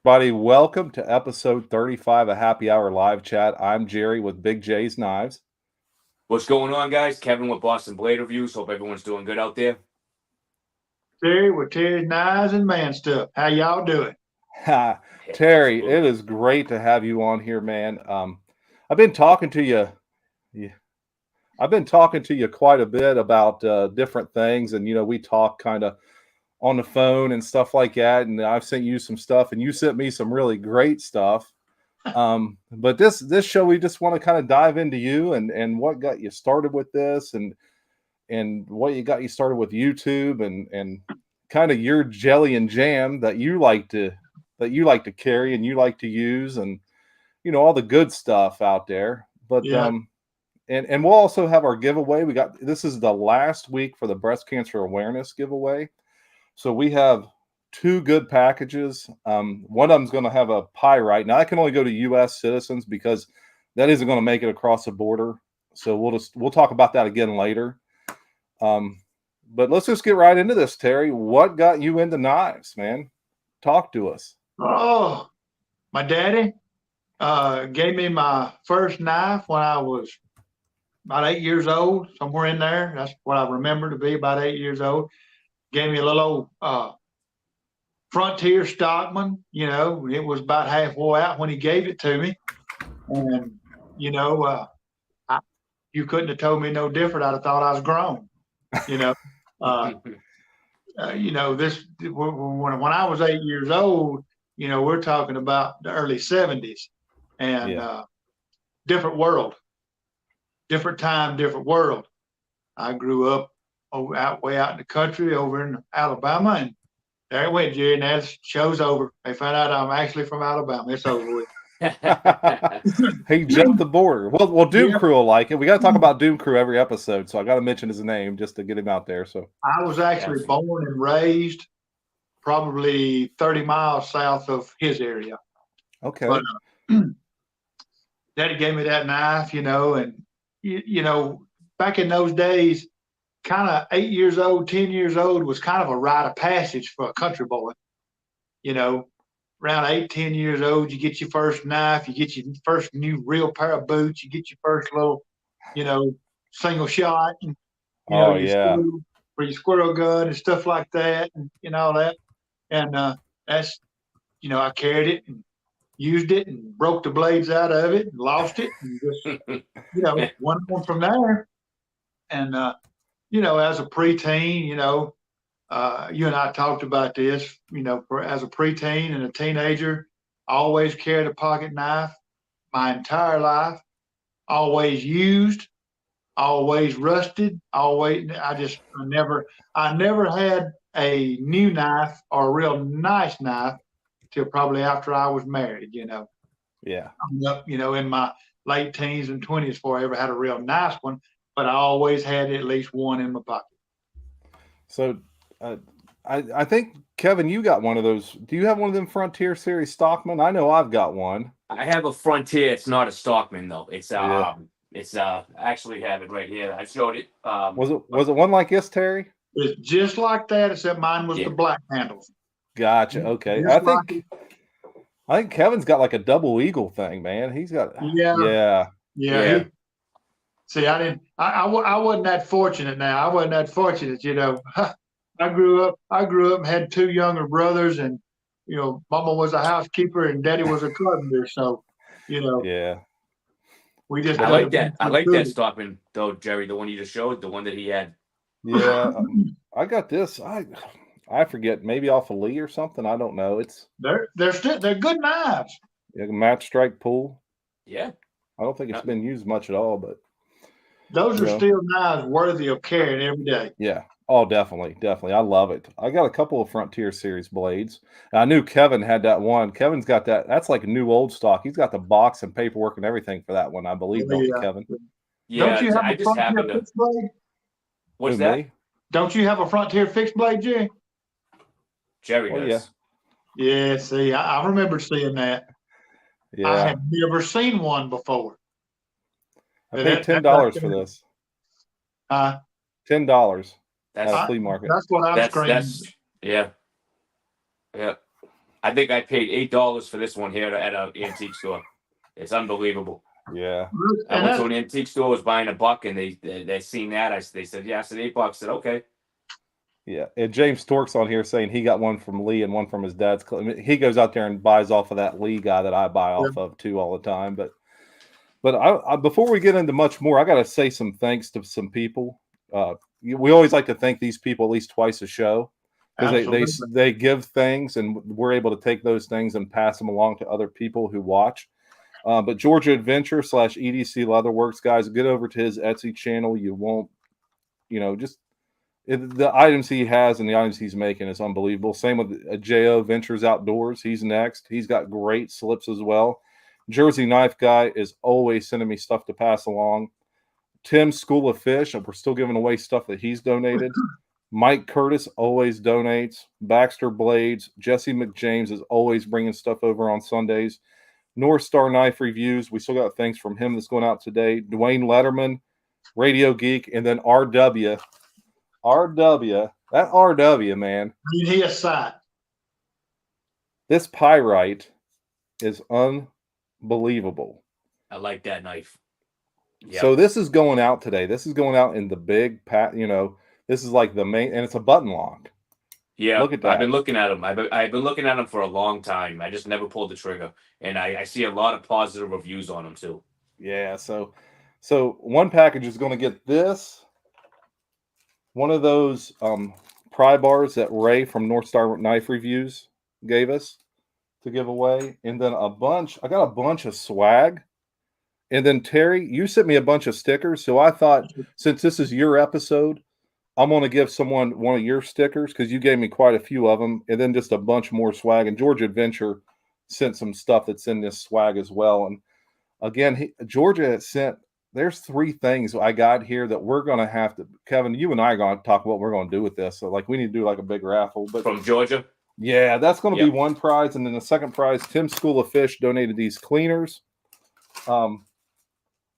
Everybody, welcome to episode 35 of Happy Hour Live Chat. I'm Jerry with BigJ's Knives. What's going on, guys? Kevin with Boston Blade Reviews. Hope everyone's doing good out there. Terry with Terry's Knives and Man Stuff. How y'all doing? Terry, it is great to have you on here, man. I've been talking to you. I've been talking to you quite a bit about different things, and we talk kind of on the phone and stuff like that. And I've sent you some stuff, and you sent me some really great stuff. But this show, we just want to kind of dive into you and what got you started with this, and what you got you started with YouTube, and kind of your jelly and jam that you like to carry and you like to use, and all the good stuff out there. But Yeah. And we'll also have our giveaway. This is the last week for the breast cancer awareness giveaway. So we have two good packages. One of them's going to have a pyrite. Now, I can only go to U.S. citizens because that isn't going to make it across the border. So we'll talk about that again later. But let's just get right into this, Terry. What got you into knives, man? Talk to us. Oh, my daddy gave me my first knife when I was about 8 years old, somewhere in there. That's what I remember to be, about 8 years old. Gave me a little old Frontier Stockman. It was about halfway out when he gave it to me. And, you couldn't have told me no different. I'd have thought I was grown. This when I was 8 years old, we're talking about the early 70s, and different world, different time, different world. I grew up way out in the country over in Alabama, and there it went, Jerry. Now the show's over. They found out I'm actually from Alabama. It's over with. He jumped the border. Well, Doom Crew will like it. We got to talk about Doom Crew every episode, so I got to mention his name just to get him out there. So I was actually born and raised probably 30 miles south of his area. Okay. But Daddy gave me that knife, and back in those days, kind of 8 years old, 10 years old was kind of a rite of passage for a country boy. Around 8, 10 years old, you get your first knife, you get your first new real pair of boots, you get your first little, single shot, and, for your squirrel gun and stuff like that, and all that. And that's, I carried it and used it and broke the blades out of it and lost it, and just, went on from there. And, as a preteen, you and I talked about this, as a preteen and a teenager, I always carried a pocket knife my entire life, always used, always rusted, I never had a new knife or a real nice knife till probably after I was married, Yeah. In my late teens and 20s before I ever had a real nice one, but I always had at least one in my pocket. So I think, Kevin, you got one of those. Do you have one of them Frontier Series Stockman? I know I've got one. I have a Frontier. It's not a Stockman though. It's I actually have it right here. I showed it. Was it one like this, Terry? It's just like that, except mine was the black handles. Gotcha. Okay. I think Kevin's got like a double eagle thing, man. He's got yeah. See, I wasn't that fortunate. Now I wasn't that fortunate. I grew up and had two younger brothers, and Mama was a housekeeper and Daddy was a carpenter. So, yeah. We just I like that Stockman though, Jerry. The one you just showed, the one that he had. Yeah, I got this. I forget, maybe off of Lee or something. I don't know. They're good knives. Yeah, match strike pull. Yeah. I don't think it's been used much at all, but those are still knives worthy of carrying every day. Yeah. Oh, definitely. I love it. I got a couple of Frontier Series blades. I knew Kevin had that one. Kevin's got that. That's like a new old stock. He's got the box and paperwork and everything for that one, I believe, don't you, Kevin? Yeah, don't you have I just happened to. Blade? What's that? Me? Don't you have a Frontier Fixed Blade, Jerry? Jerry does. Yeah, see, I remember seeing that. Yeah. I had never seen one before. I paid $10 for this. $10 at a flea market. That's what I'm screaming. Yeah. I think I paid $8 for this one here at an antique store. It's unbelievable. Yeah. I went to an antique store, was buying $1, and they seen that. They said, yeah. I said $8. I said, okay. Yeah, and James Tork's on here saying he got one from Lee and one from his dad's. He goes out there and buys off of that Lee guy that I buy off of too all the time. But I before we get into much more, I got to say some thanks to some people. We always like to thank these people at least twice a show because they give things, and we're able to take those things and pass them along to other people who watch. But Georgia Adventure / EDC Leatherworks, guys, get over to his Etsy channel. You won't, just. The items he has and the items he's making is unbelievable. Same with J.O.Ventures Outdoors. He's next. He's got great slips as well. Jersey Knife Guy is always sending me stuff to pass along. Tim's School of Fish, and we're still giving away stuff that he's donated. Mike Curtis always donates. Baxter Blades. Jesse McJames is always bringing stuff over on Sundays. North Star Knife Reviews. We still got things from him that's going out today. Dwayne Letterman, Radio Geek, and then RW. That RW, man. He a sight. This pyrite is unbelievable. I like that knife. Yep. So this is going out today. This is going out in the big this is like the main, and it's a button lock. Yeah, look at that. I've been looking at them. I've been looking at them for a long time. I just never pulled the trigger, and I see a lot of positive reviews on them too. Yeah, so one package is going to get this. One of those pry bars that Ray from North Star Knife Reviews gave us to give away. And then I got a bunch of swag. And then Terry, you sent me a bunch of stickers. So I thought, since this is your episode, I'm going to give someone one of your stickers because you gave me quite a few of them. And then just a bunch more swag. And Georgia Adventure sent some stuff that's in this swag as well. And again, Georgia sent... There's 3 things I got here that we're going to have to, Kevin, you and I are going to talk about what we're going to do with this. So, we need to do a big raffle. But from Georgia? Yeah, that's going to be one prize. And then the second prize, Tim's School of Fish donated these cleaners. Dwayne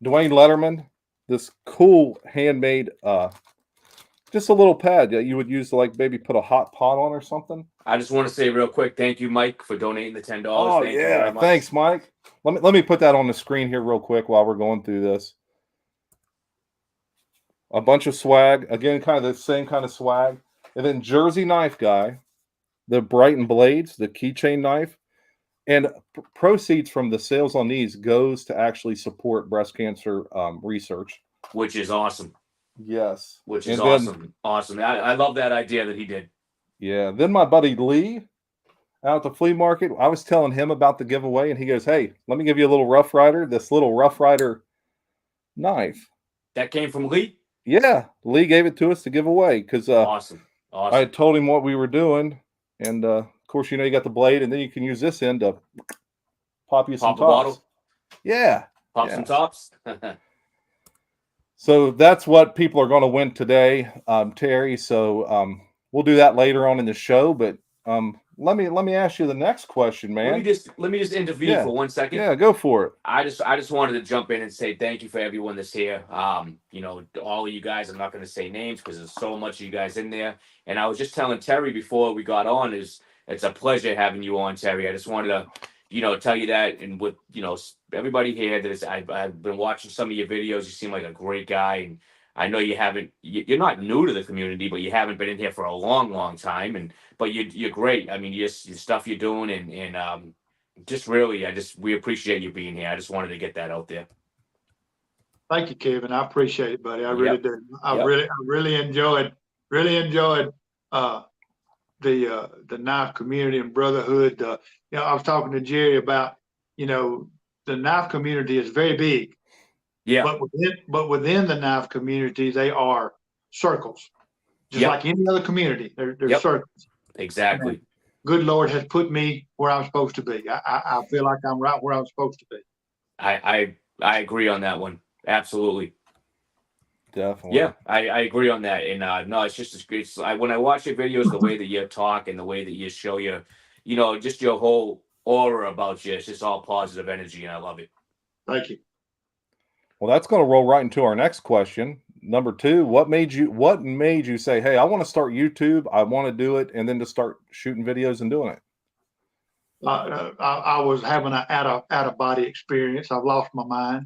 Letterman, this cool handmade, just a little pad that you would use to, maybe put a hot pot on or something. I just want to say real quick, thank you, Mike, for donating the $10. Oh, Thank you very much. Thanks, Mike. Let me put that on the screen here real quick while we're going through this. A bunch of swag. Again, kind of the same kind of swag. And then Jersey Knife Guy, the Brighton Blades, the keychain knife. And proceeds from the sales on these goes to actually support breast cancer research. Which is awesome. Yes. Which is awesome. Awesome. I love that idea that he did. Yeah. Then my buddy Lee out at the flea market, I was telling him about the giveaway, and he goes, hey, let me give you a little Rough Rider, this little Rough Rider knife. That came from Lee? Yeah. Lee gave it to us to give away because awesome. I had told him what we were doing. And, of course, you got the blade, and then you can use this end to pop you some tops. Bottle. Yeah. Pop some tops. So that's what people are going to win today, Terry. So we'll do that later on in the show. But let me ask you the next question, man. Let me just intervene for 1 second. Yeah, go for it. I just wanted to jump in and say thank you for everyone that's here. All of you guys. I'm not going to say names because there's so much of you guys in there. And I was just telling Terry before we got on, it's a pleasure having you on, Terry. I just wanted to tell you that, and with everybody here I've been watching some of your videos. You seem like a great guy, and I know you're not new to the community, but you haven't been in here for a long time, but you're great. I mean, your stuff you're doing, and just really, we appreciate you being here. I just wanted to get that out there. Thank you, Kevin. I appreciate it, buddy. I really do. I really enjoyed the knife community and brotherhood. I was talking to Jerry about, the knife community is very big. Yeah. But within the knife community, they are circles. Just like any other community, they're circles. Exactly. And good Lord has put me where I'm supposed to be. I feel like I'm right where I'm supposed to be. I agree on that one. Absolutely. Definitely. Yeah, I agree on that. And no, it's just when I watch your videos, the way that you talk and the way that you show just your whole aura about you, it's just all positive energy, and I love it. Thank you. Well, that's going to roll right into our next question. Number 2, what made you say, hey, I want to start YouTube, I want to do it, and then to start shooting videos and doing it? I was having an out of body experience. I've lost my mind.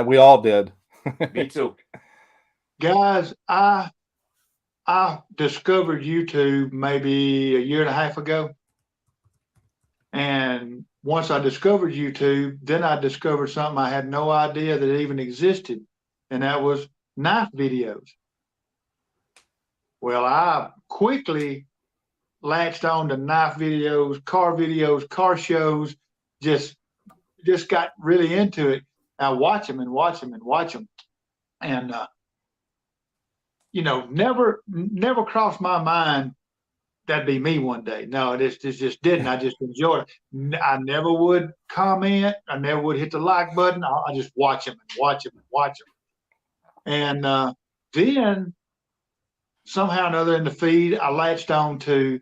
We all did. Me too. Guys, I discovered YouTube maybe a year and a half ago. And once I discovered YouTube, then I discovered something I had no idea that it even existed. And that was knife videos. Well, I quickly latched on to knife videos, car shows, just got really into it. I watch them and watch them and watch them. And, never crossed my mind that'd be me one day. No, this just didn't. I just enjoyed it. I never would comment. I never would hit the like button. I just watch them and watch them and watch them. And then somehow or another in the feed, I latched on to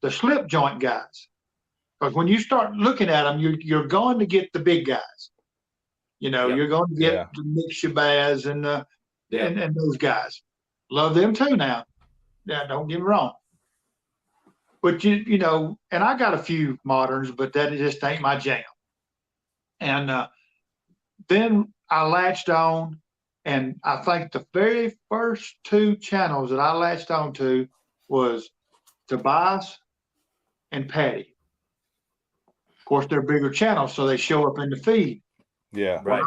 the slip joint guys. Because when you start looking at them, you're going to get the big guys. You're going to get the Nick Shabazz and those guys. Love them too now. Yeah, don't get me wrong. But and I got a few moderns, but that just ain't my jam. And then I latched on, and I think the very first two channels that I latched on to was Tobias and Patty. Of course, they're bigger channels, so they show up in the feed. Yeah, right.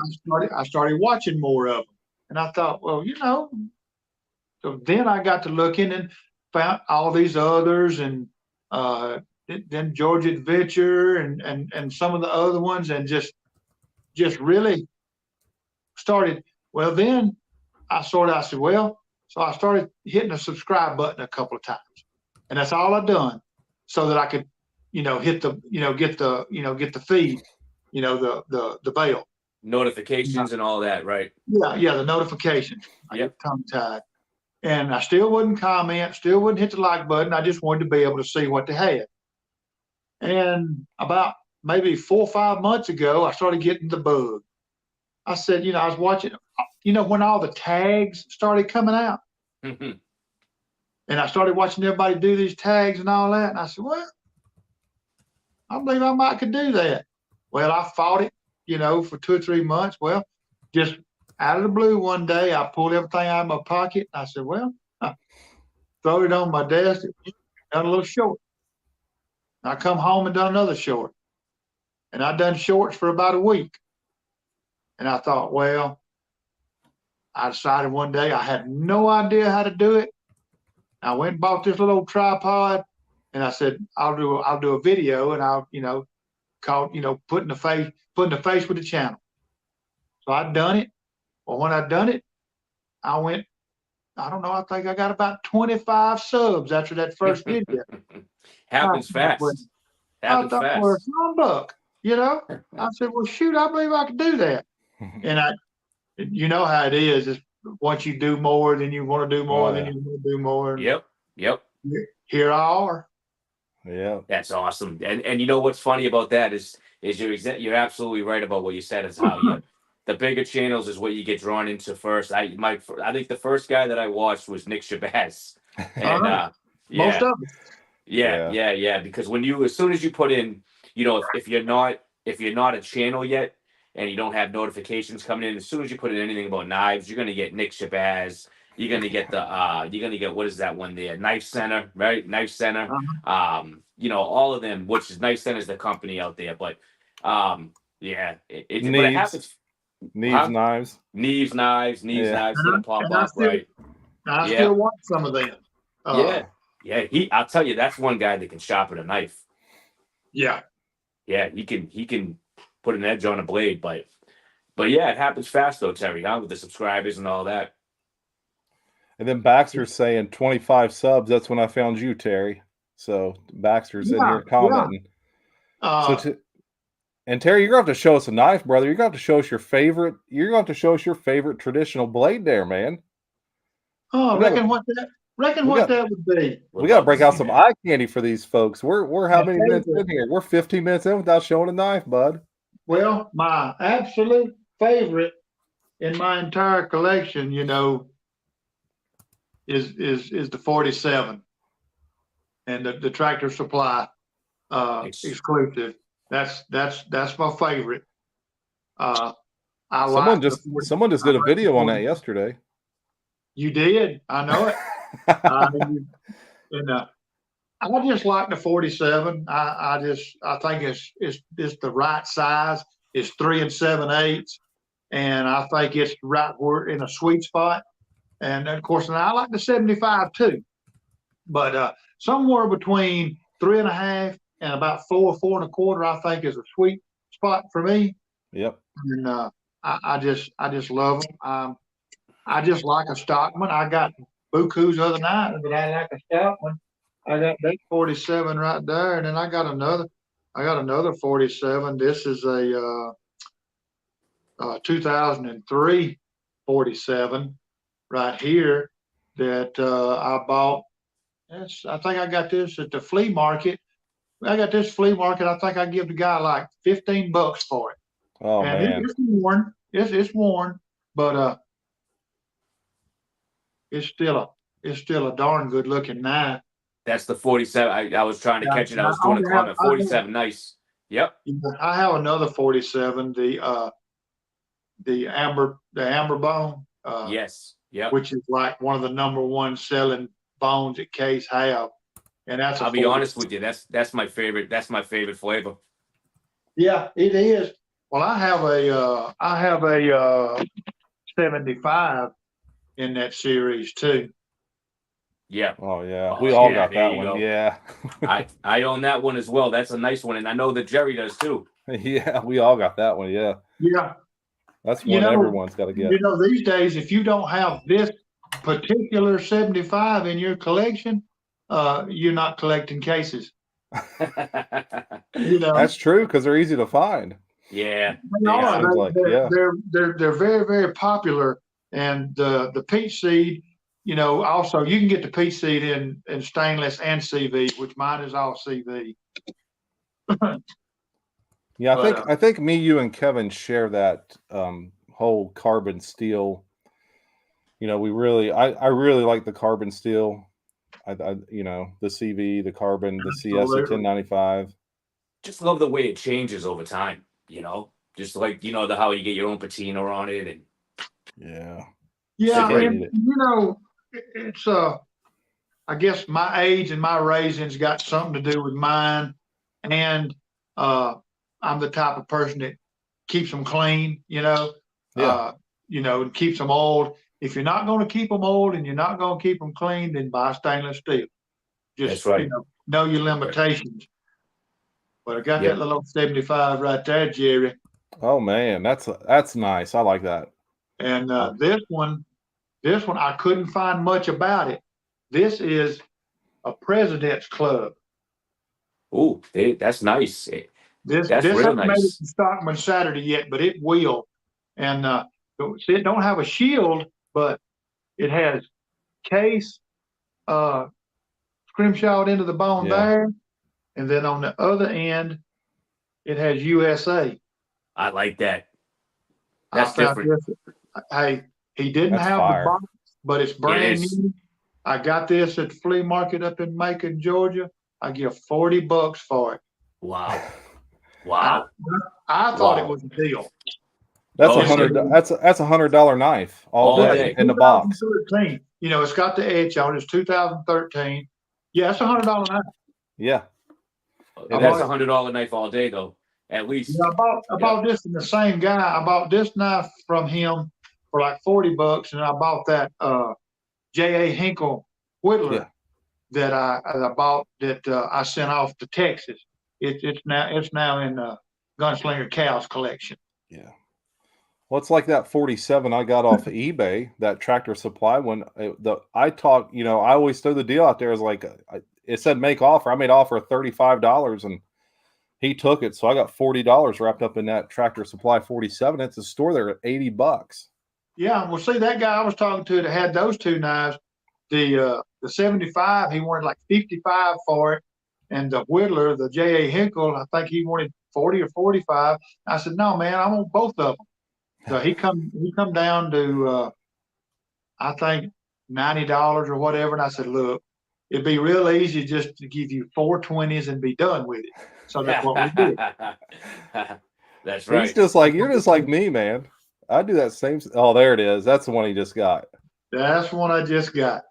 I started watching more of them, and I thought, well, So then I got to looking and found all these others, and then George Adventure and some of the other ones, and just really started. Well, then I said, well, so I started hitting the subscribe button a couple of times, and that's all I've done, so that I could, hit the, get the feed, the bell. Notifications and all that, right? Yeah, the notifications. I get tongue-tied. And I still wouldn't comment, still wouldn't hit the like button. I just wanted to be able to see what they had. And about maybe 4 or 5 months ago, I started getting the bug. I said, I was watching, when all the tags started coming out. Mm-hmm. And I started watching everybody do these tags and all that. And I said, well, I believe I might could do that. Well, I fought it, for 2 or 3 months. Well, just out of the blue one day, I pulled everything out of my pocket. I said, well, I throw it on my desk, done a little short. I come home and done another short. And I done shorts for about a week. And I thought, well, I decided one day I had no idea how to do it. I went and bought this little tripod, and I said, I'll do a video, and I'll, putting the face with the channel. So I'd done it. Well, when I done it, I went, I don't know, I think I got about 25 subs after that first video. Happens fast. Happens fast. For $1, I said, well, shoot, I believe I could do that. And you know how it is once you do more, then you want to do more, then you want to do more. Yep. Here I are. Yeah. That's awesome. And what's funny about that is you're absolutely right about what you said, is how the bigger channels is what you get drawn into first. I think the first guy that I watched was Nick Shabazz. And most of it. Yeah. Because as soon as you put in, if you're not a channel yet and you don't have notifications coming in, as soon as you put in anything about knives, you're gonna get Nick Shabazz. You're gonna get what is that one there? Knife Center, right? Knife Center. All of them, which is Knife Center is the company out there, but but it happens. Knives. Knives gonna pop up, right? I still want some of them. I'll tell you, that's one guy that can sharpen a knife. Yeah, he can put an edge on a blade, but it happens fast though, Terry, with the subscribers and all that. And then Baxter's saying 25 subs. That's when I found you, Terry. So Baxter's in here commenting. And Terry, you're going to have to show us a knife, brother. You're going to have to show us your favorite. You're going to have to show us your favorite traditional blade there, man. Oh, reckon what that would be. We got to break out some eye candy for these folks. We're how many minutes in here? We're 15 minutes in without showing a knife, bud. Well, my absolute favorite in my entire collection, is the 47 and the Tractor Supply exclusive. That's my favorite. Someone just did a video on that yesterday. You did? I know it. I just like the 47. I think it's the right size. It's 3 7/8, and I think it's right where in a sweet spot. And of course, I like the 75 too, but somewhere between 3 1/2 and about 4 1/4, I think is a sweet spot for me. Yep. And I just love them. I just like a Stockman. I got Buku's the other night, but I like a Stockman. I got that 47 right there, and then I got another 47. This is a 2003 47 right here that I bought. I think I got this at the flea market. I got this flea market. I think I give the guy like $15 for it. Oh, and man, it's worn. It's worn, but it's still a darn good looking knife. That's the 47. I was trying to catch it. I was doing a comment. 47, nice. Yep. I have another 47, the amber bone. Yes. Yep. Which is like one of the #1 selling bones that Case have, and that's. I'll be honest with you. That's my favorite. That's my favorite flavor. Yeah, it is. Well, I have a 75 in that series too. Yeah. Oh yeah. We all got that one. Go. Yeah. I own that one as well. That's a nice one, and I know that Jerry does too. Yeah, we all got that one. Yeah. Yeah. That's one everyone's got to get. These days, if you don't have this particular 75 in your collection, you're not collecting cases. That's true because they're easy to find. Yeah. They're very, very popular, and the peach seed. Also you can get the peach seed in stainless and CV, which mine is all CV. Yeah, I think me, you, and Kevin share that whole carbon steel. I really like the carbon steel. The CV, the carbon, the CS, the 1095. Just love the way it changes over time. Just like how you get your own patina on it, and it's I guess my age and my raisins got something to do with mine, and I'm the type of person that keeps them clean, and keeps them old. If you're not going to keep them old and you're not going to keep them clean, then buy stainless steel. Just, that's right. Know your limitations. But I got that little 75 right there, Jerry. Oh man, that's nice. I like that. And this one, I couldn't find much about it. This is a President's Club. Oh, that's nice. That's real nice. Made it to Stockman Saturday yet, but it will. And it don't have a shield, but it has case scrimshawed into the bone there, and then on the other end, it has USA. I like that. That's different. Hey, he didn't have the box, but it's brand new. I got this at the flea market up in Macon, Georgia. I give $40 for it. Wow. Wow. I thought it was a deal. That's that's $100 knife all day in the box. It's got the edge on it. It's 2013. Yeah, it's $100 knife. Yeah. That's $100 knife all day though, at least. Yeah, I bought this from the same guy. I bought this knife from him for like $40, and I bought that J.A. Hinkle whittler that I bought that I sent off to Texas. It's now in Gunslinger Cal's collection. Yeah. Well, it's like that 47 I got off of eBay, that Tractor Supply one. I always throw the deal out there. Is like it said make offer. I made offer of $35, and he took it. So I got $40 wrapped up in that Tractor Supply 47. It's a store there at $80. Yeah, well, see that guy I was talking to that had those two knives. The 75, he wanted like $55 for it, and the whittler, the J.A. Hinkle, I think he wanted $40 or $45. I said, no, man, I want both of them. So he come down to I think $90 or whatever, and I said, look, it'd be real easy just to give you 4 20s and be done with it. So that's what we did. That's right. You're just like me, man. I do that same. Oh, there it is. That's the one he just got. That's one I just got.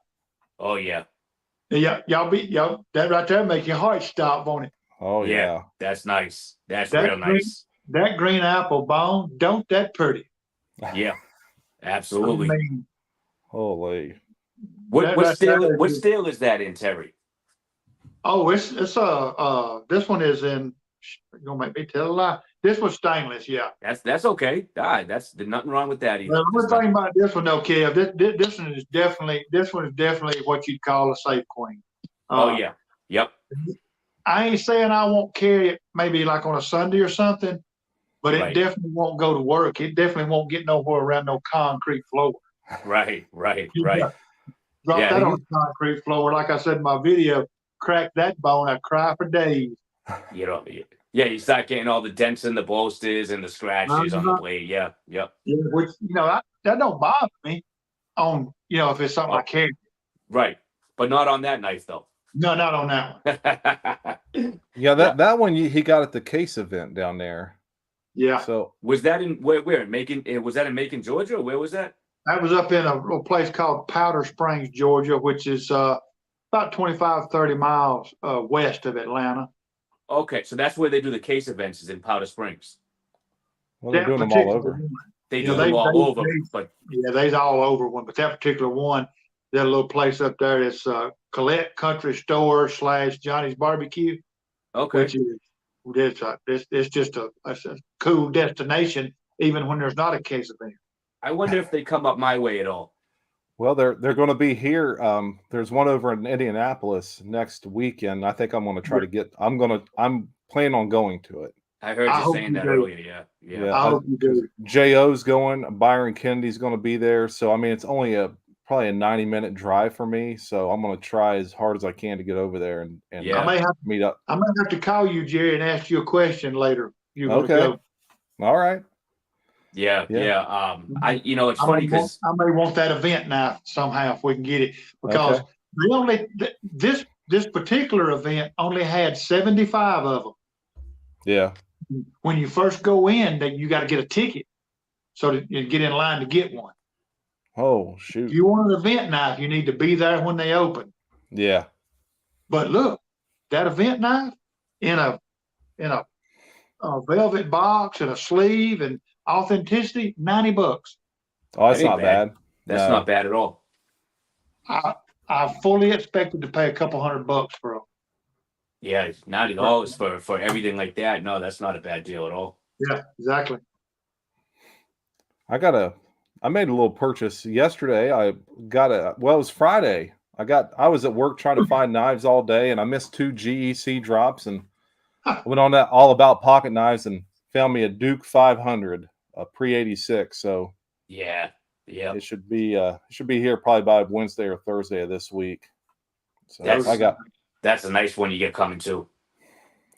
Oh yeah. Yeah, y'all that right there make your heart stop, won't it? Oh yeah. That's nice. That's real nice. That green apple bone, don't that pretty? Yeah, absolutely. I mean, holy. What steel is that in, Terry? Oh, it's this one is in. You're gonna make me tell a lie. This was stainless, yeah. That's okay. There's nothing wrong with that either. Well, the thing about this one, though, Kev, this one is definitely what you'd call a safe queen. Oh yeah, yep. I ain't saying I won't carry it maybe like on a Sunday or something, but it definitely won't go to work. It definitely won't get nowhere around no concrete floor. Right. Drop that on a concrete floor. Like I said in my video, crack that bone, I cry for days. You know, you start getting all the dents in the bolsters and the scratches on the blade. Yeah, yep. Yeah, which that don't bother me on if it's something I carry. Right, but not on that knife though. No, not on that one. that one he got at the case event down there. Yeah. So was that in where Macon? Was that in Macon, Georgia? Or where was that? That was up in a little place called Powder Springs, Georgia, which is about 25, 30 miles west of Atlanta. Okay, so that's where they do the case events, is in Powder Springs. Well, they're doing them all over. They do them all over, but yeah, they's all over one. But that particular one, that little place up there, is Collette Country Store / Johnny's Barbecue. Okay, which is it's just a cool destination, even when there's not a case event. I wonder if they come up my way at all. Well, they're going to be here. There's one over in Indianapolis next weekend. I think I'm going to try to get. I'm planning on going to it. I heard you saying that earlier. Yeah. I hope you do. J.O.'s going. Byron Kennedy's going to be there. So I mean, it's only probably a 90-minute drive for me. So I'm going to try as hard as I can to get over there and I may have to meet up. I may have to call you, Jerry, and ask you a question later. Okay. Go. All right. Yeah. It's funny because I may want that event now somehow if we can get it, because they only this particular event only had 75 of them. Yeah. When you first go in, that you got to get a ticket so that you get in line to get one. Oh shoot! If you want an event knife, you need to be there when they open. Yeah. But look, that event knife in a velvet box and a sleeve and authenticity, $90. Oh, that's not bad. That's not bad at all. I fully expected to pay a couple $100 for them. Yeah, $90 for everything like that. No, that's not a bad deal at all. Yeah, exactly. I made a little purchase yesterday. It was Friday. I was at work trying to find knives all day, and I missed 2 GEC drops, and I went on that All About Pocket Knives and found me a Duke 500. A pre-86, so yeah, it should be here probably by Wednesday or Thursday of this week. So that's a nice one you get coming too.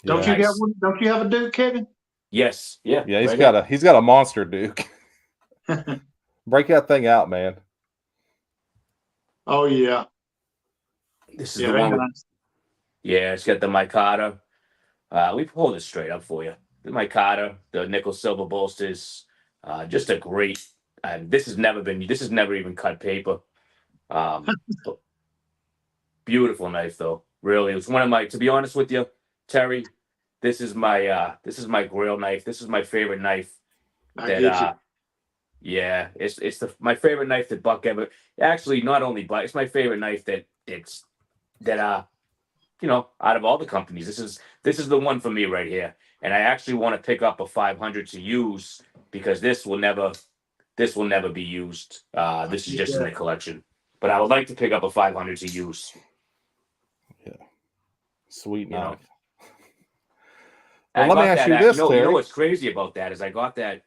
Don't you got one? Don't you have a Duke, Kevin? Yes, yeah. He's got a monster Duke. Break that thing out, man. Oh yeah, this is the one. Nice. Yeah, it's got the micarta. We hold it straight up for you. The micarta, the nickel silver bolsters. Just a great. This has never even cut paper. Beautiful knife though. Really, it's one of my. To be honest with you, Terry, this is my grail knife. This is my favorite knife. It's my favorite knife that Buck ever. Actually, not only Buck, it's my favorite knife out of all the companies. This is the one for me right here. And I actually want to pick up a 500 to use because this will never be used. This is just in the collection. But I would like to pick up a 500 to use. Yeah. Sweet knife. Well, let me ask you this, Terry. You know what's crazy about that is I got that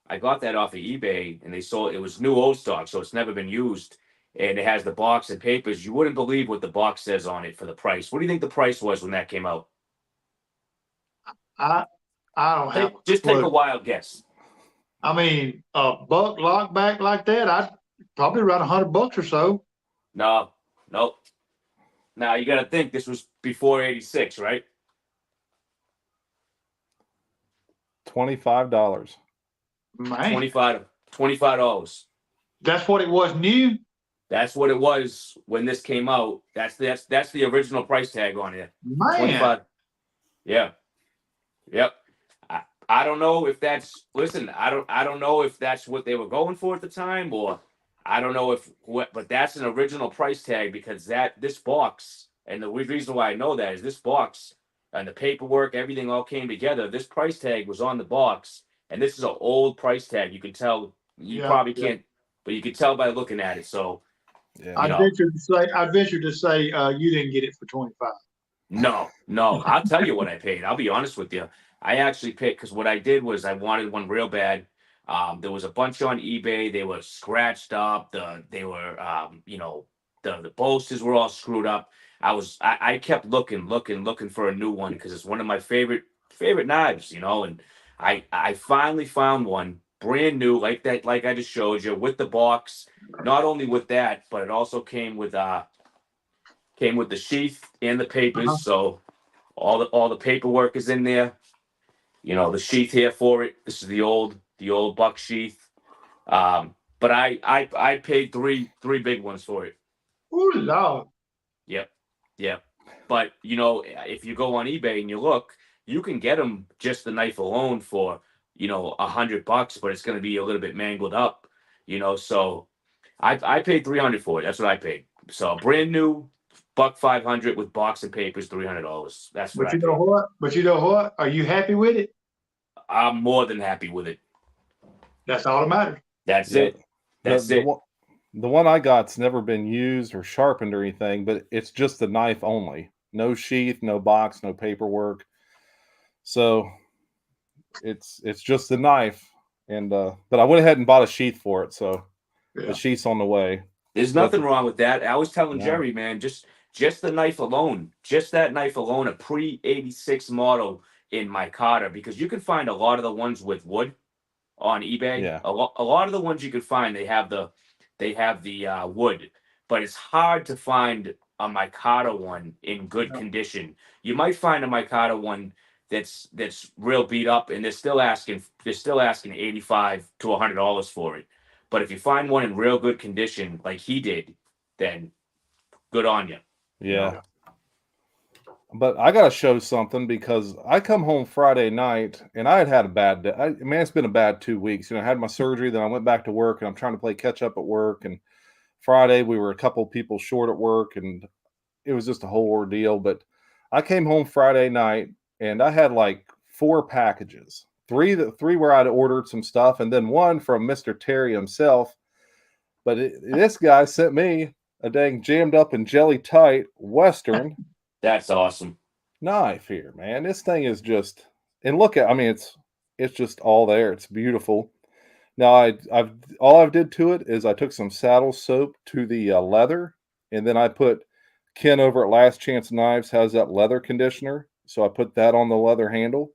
off of eBay, and they sold it. Was new old stock, so it's never been used. And it has the box and papers. You wouldn't believe what the box says on it for the price. What do you think the price was when that came out? I don't have. Just take a wild guess. I mean, a buck lock back like that, I'd probably around $100 or so. No. Now you got to think this was before '86, right? $25. Man, $25. that's what it was new. That's what it was when this came out. That's the original price tag on it. Man, 25. Yeah. Yep. I don't know if that's I don't know if that's what they were going for at the time, or I don't know if what, but that's an original price tag because this box, and the reason why I know that is this box and the paperwork, everything all came together. This price tag was on the box, and this is an old price tag. You can tell, you probably can't, but you can tell by looking at it. So yeah, I'd venture to say you didn't get it for 25. No. I'll tell you what I paid. I'll be honest with you. I actually paid because what I did was I wanted one real bad. There was a bunch on eBay. They were scratched up. They were the bolsters were all screwed up. I kept looking for a new one because it's one of my favorite knives, and I finally found one brand new like that, like I just showed you with the box. Not only with that, but it also came with the sheath and the papers. So all the paperwork is in there. The sheath here for it. This is the old buck sheath. But I paid three big ones for it. Oh Lord. Yep. But if you go on eBay and you look, you can get them just the knife alone for $100, but it's going to be a little bit mangled up. So I paid $300 for it. That's what I paid. So brand new $500 with box and papers, $300. That's what But you know what? But you know what? Are you happy with it? I'm more than happy with it. That's all that matters. That's it. That's it. The one I got's never been used or sharpened or anything, but it's just the knife only. No sheath, no box, no paperwork. So it's just the knife. And but I went ahead and bought a sheath for it, so the sheath's on the way. There's nothing wrong with that. I was telling Jerry, man, just the knife alone, just that knife alone, a pre-'86 model in my Carter, because you can find a lot of the ones with wood on eBay. Yeah. A lot of the ones you can find, they have the wood, but it's hard to find a Mikado one in good condition. You might find a Mikado one that's real beat up, and they're still asking $85 to $100 for it. But if you find one in real good condition, like he did, then good on you. Yeah. But I got to show something because I come home Friday night and I had a bad day. It's been a bad 2 weeks. I had my surgery, then I went back to work and I'm trying to play catch up at work. And Friday we were a couple people short at work and it was just a whole ordeal. But I came home Friday night and I had like 4 packages. Three where I'd ordered some stuff, and then one from Mr. Terry himself. But this guy sent me a dang jammed up and jelly tight Western. That's awesome Knife here, man. This thing is just, and look at, it's just all there. It's beautiful. Now all I did to it is I took some saddle soap to the leather, and then I put Ken over at Last Chance Knives has that leather conditioner, so I put that on the leather handle.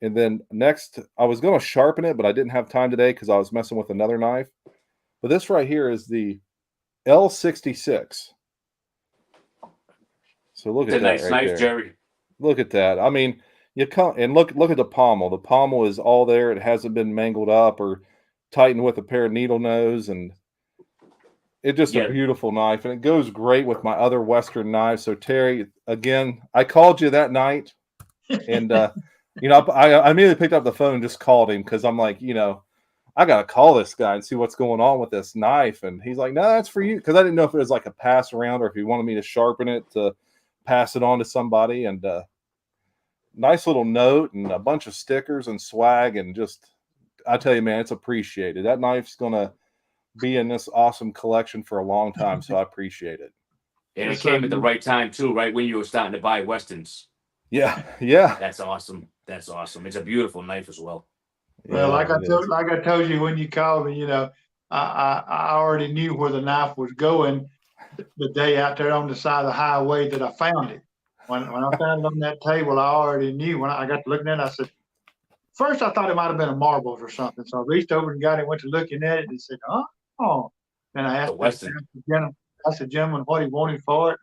And then next, I was going to sharpen it, but I didn't have time today because I was messing with another knife. But this right here is the L66. So look at that nice right knife, there. Jerry. Look at that. You come and look at the pommel. The pommel is all there. It hasn't been mangled up or tightened with a pair of needle nose, and it's just a beautiful knife. And it goes great with my other Western knives. So Terry, again, I called you that night, and I immediately picked up the phone and just called him because I'm like, I got to call this guy and see what's going on with this knife. And he's like, no, that's for you. Because I didn't know if it was like a pass around or if he wanted me to sharpen it to pass it on to somebody. And nice little note and a bunch of stickers and swag. And just, I tell you, man, it's appreciated. That knife's going to be in this awesome collection for a long time. So I appreciate it. And it came at the right time too, right when you were starting to buy Westerns. Yeah. That's awesome. It's a beautiful knife as well. Well, like I told you when you called me, I already knew where the knife was going the day out there on the side of the highway that I found it. When I found it on that table, I already knew. When I got to looking at it, I said, first I thought it might have been a marbles or something. So I reached over and got it, went to looking at it, and said, oh. And I asked the gentleman what he wanted for it.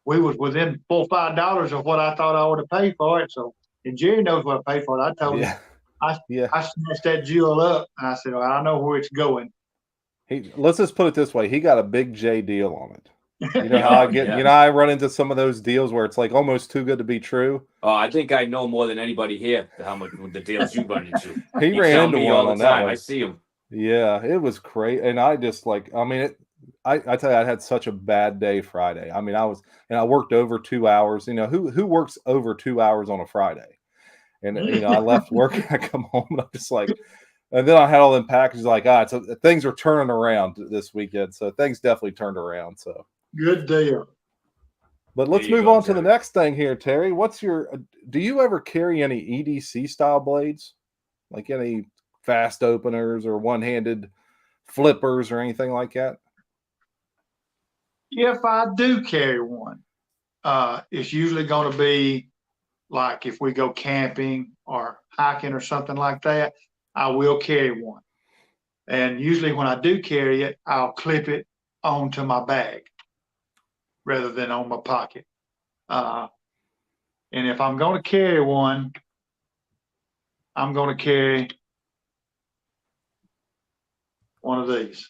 we was within $4 or $5 of what I thought I would have paid for it. So, and Jerry knows what I paid for it. I told him, I snatched that jewel up, and I said, well, I know where it's going. Let's just put it this way: he got a big J deal on it. You know how I get, you know, I run into some of those deals where it's like almost too good to be true. Oh, I think I know more than anybody here how much the deals you run into. He ran into one all the on time. that one. I see him. Yeah, it was great. And I just like, I mean, I tell you, I had such a bad day Friday. I mean, I worked over 2 hours. You know, who works over 2 hours on a Friday? And, you know, I left work, I come home, and I'm just like, and then I had all them packages like, so things are turning around this weekend. So things definitely turned around. So good deal. But let's move on to the next thing here, Terry. Do you ever carry any EDC style blades? Like any fast openers or one-handed flippers or anything like that? If I do carry one, it's usually going to be like if we go camping or hiking or something like that, I will carry one. And usually when I do carry it, I'll clip it onto my bag rather than on my pocket. And if I'm going to carry one, I'm going to carry one of these.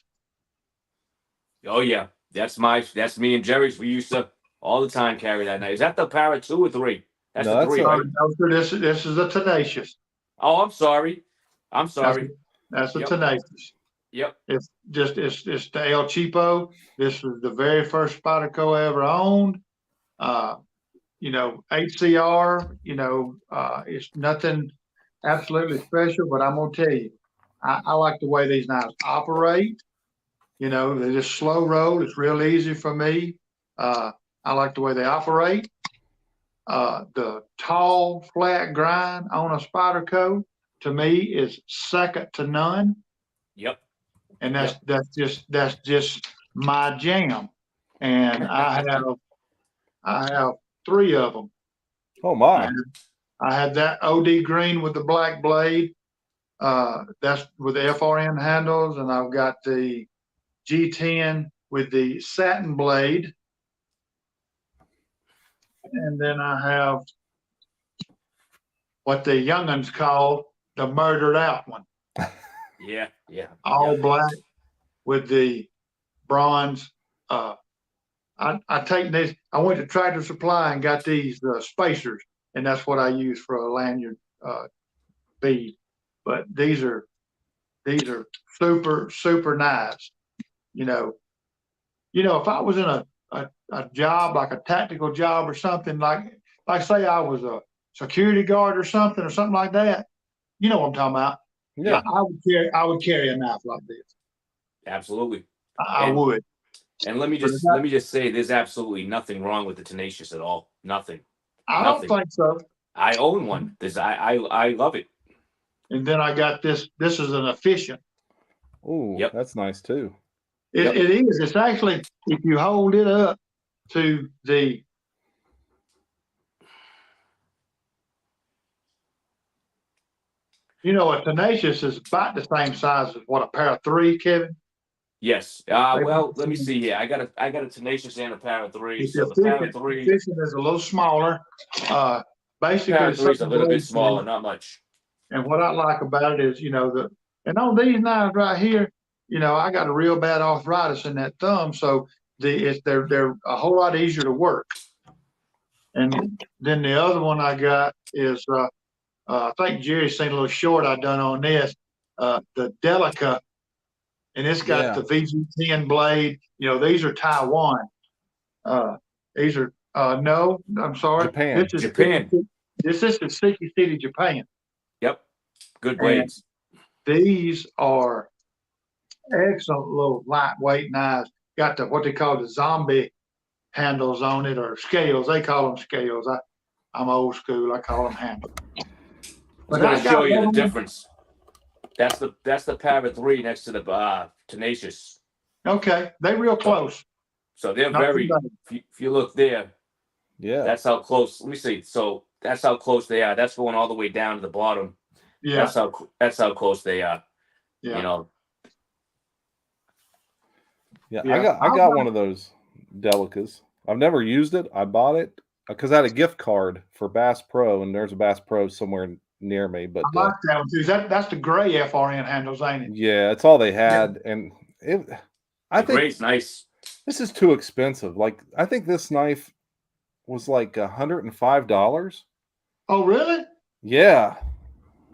Oh yeah, that's me and Jerry's. We used to all the time carry that. Now, is that the Para 2 or 3? That's the 3, right? No, this is a Tenacious. Oh, I'm sorry. That's a Tenacious. Yep. It's the El Cheapo. This was the very first Spyderco I ever owned. You know, HCR, you know, it's nothing absolutely special, but I'm going to tell you, I like the way these knives operate. You know, they just slow roll. It's real easy for me. I like the way they operate. The tall, flat grind on a Spyderco, to me, is second to none. Yep. And that's just my jam. And I have 3 of them. Oh my! I had that OD green with the black blade. That's with the FRN handles, and I've got the G10 with the satin blade. And then I have what the young'uns call the murdered out one. Yeah. All black with the bronze. I take these. I went to Tractor Supply and got these spacers, and that's what I use for a lanyard bead. But these are super nice. You know, if I was in a job, like a tactical job or something, like say I was a security guard or something like that, you know what I'm talking about. Yeah. I would carry a knife like this. Absolutely. I would. And let me just say, there's absolutely nothing wrong with the Tenacious at all. Nothing. I don't think so. I own one. I love it. And then I got this. This is an efficient. Oh, yep. That's nice too. It is. It's actually, if you hold it up to the a Tenacious is about the same size as what a Para 3, Kevin. Yes. Well, let me see here. I got a Tenacious and a Para 3. So the Para 3 efficient is a little smaller. Basically, Para 3 is a little bit smaller, not much. And what I like about it is, and on these knives right here, I got a real bad arthritis in that thumb, so they're a whole lot easier to work. And then the other one I got is I think Jerry's seen a little short I done on this, the Delica, and it's got the VG10 blade. These are Taiwan. These are no, I'm sorry, Japan. This is Japan. This is the Sticky City, Japan. Yep, good blades. And these are excellent little lightweight knives. Got what they call the zombie handles on it, or scales. They call them scales. I'm old school. I call them handles. But I'm going to show you the difference. That's the Para 3 next to the Tenacious. Okay, they're real close. So they're very. If you look there, that's how close. Let me see. So that's how close they are. That's going all the way down to the bottom. Yeah, that's how close they are. Yeah. Yeah, I got one of those Delicas. I've never used it. I bought it because I had a gift card for Bass Pro, and there's a Bass Pro somewhere near me. But I like that one too. That's the gray FRN handles, ain't it? yeah, it's all they had, and I The think gray's nice. this is too expensive. Like, I think this knife was like $105. Oh, really? Yeah,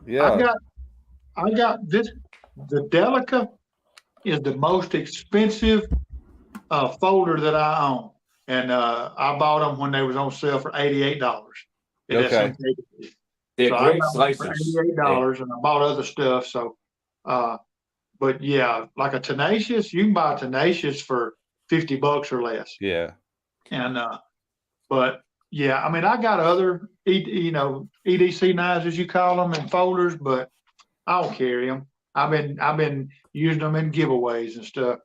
yeah. I got this. The Delica is the most expensive folder that I own, and I bought them when they was on sale for $88. Okay. They're so great I got them for slicers. $88, and I bought other stuff. So, but yeah, like a Tenacious, you can buy a Tenacious for $50 or less. Yeah. And but yeah, I mean, I got other EDC knives, as you call them, and folders, but I don't carry them. I've been using them in giveaways and stuff.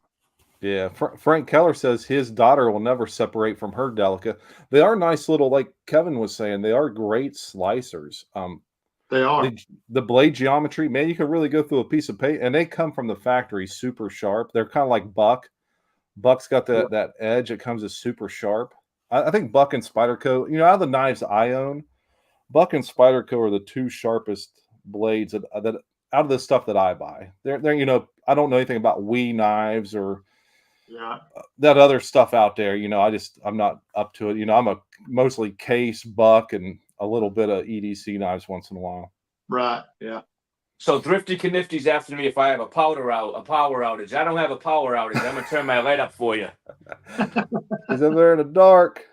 Yeah, Frank Keller says his daughter will never separate from her Delica. They are nice little, like Kevin was saying, they are great slicers. They are. The blade geometry, man, you can really go through a piece of paper, and they come from the factory super sharp. They're kind of like Buck. Buck's got that edge. It comes as super sharp. I think Buck and Spyderco, out of the knives I own, Buck and Spyderco are the two sharpest blades that out of the stuff that I buy. They're I don't know anything about Wee knives or that other stuff out there. I'm not up to it. I'm a mostly Case, Buck, and a little bit of EDC knives once in a while. Right. Yeah. So Thrifty Knifty's after me if I have a power outage. I don't have a power outage. I'm gonna turn my light up for you. He's in there in the dark.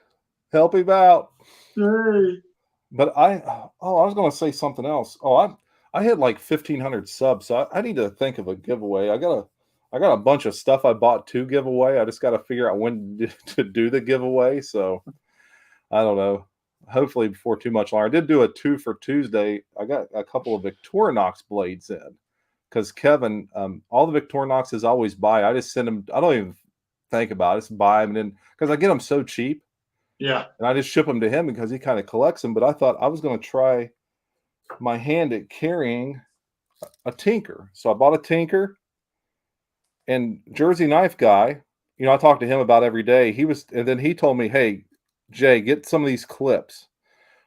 Help him out. Hey. But I was going to say something else. I hit like 1,500 subs, so I need to think of a giveaway. I got a bunch of stuff I bought to give away. I just got to figure out when to do the giveaway. So I don't know. Hopefully before too much longer. I did do a 2 for Tuesday. I got a couple of Victorinox blades in because Kevin, all the Victorinoxes I always buy. I just send them. I don't even think about it. Just buy them, and then because I get them so cheap. Yeah. And I just ship them to him because he kind of collects them. But I thought I was going to try my hand at carrying a Tinker. So I bought a Tinker, and Jersey Knife Guy, I talk to him about every day. And then he told me, hey, Jay, get some of these clips.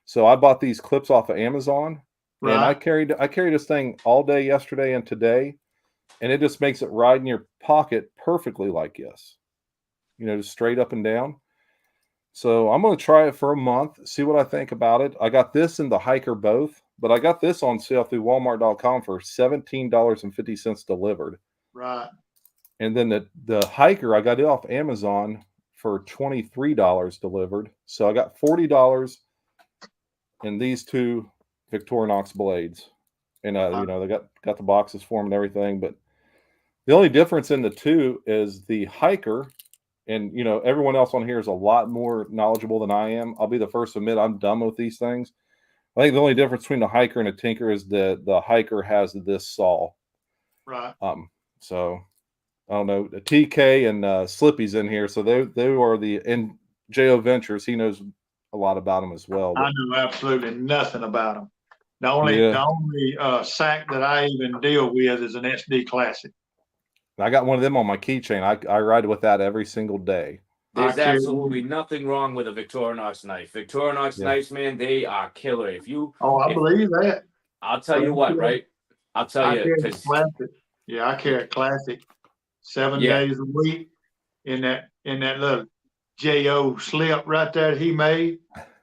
So I bought these clips off of Amazon, and I carried this thing all day yesterday and today, and it just makes it ride in your pocket perfectly like this, just straight up and down. So I'm going to try it for a month, see what I think about it. I got this and the Hiker both, but I got this on sale through Walmart.com for $17.50 delivered. Right. And then the Hiker, I got it off Amazon for $23 delivered. So I got $40 in these two Victorinox blades. And, they got the boxes for them and everything. But the only difference in the two is the Hiker. And, everyone else on here is a lot more knowledgeable than I am. I'll be the first to admit I'm dumb with these things. I think the only difference between the Hiker and a Tinker is the Hiker has this saw. Right. So, I don't know. The TK and Slippy's in here. So they are and J.O.Ventures. He knows a lot about them as well. I know absolutely nothing about them. The only sack that I even deal with is an SD Classic. I got one of them on my keychain. I ride with that every single day. There's absolutely nothing wrong with a Victorinox knife. Victorinox knives, man, they are killer. I believe that. I'll tell you what, right? I'll tell you. I carry a Classic 7 days a week in that little J.O. slip right there that he made,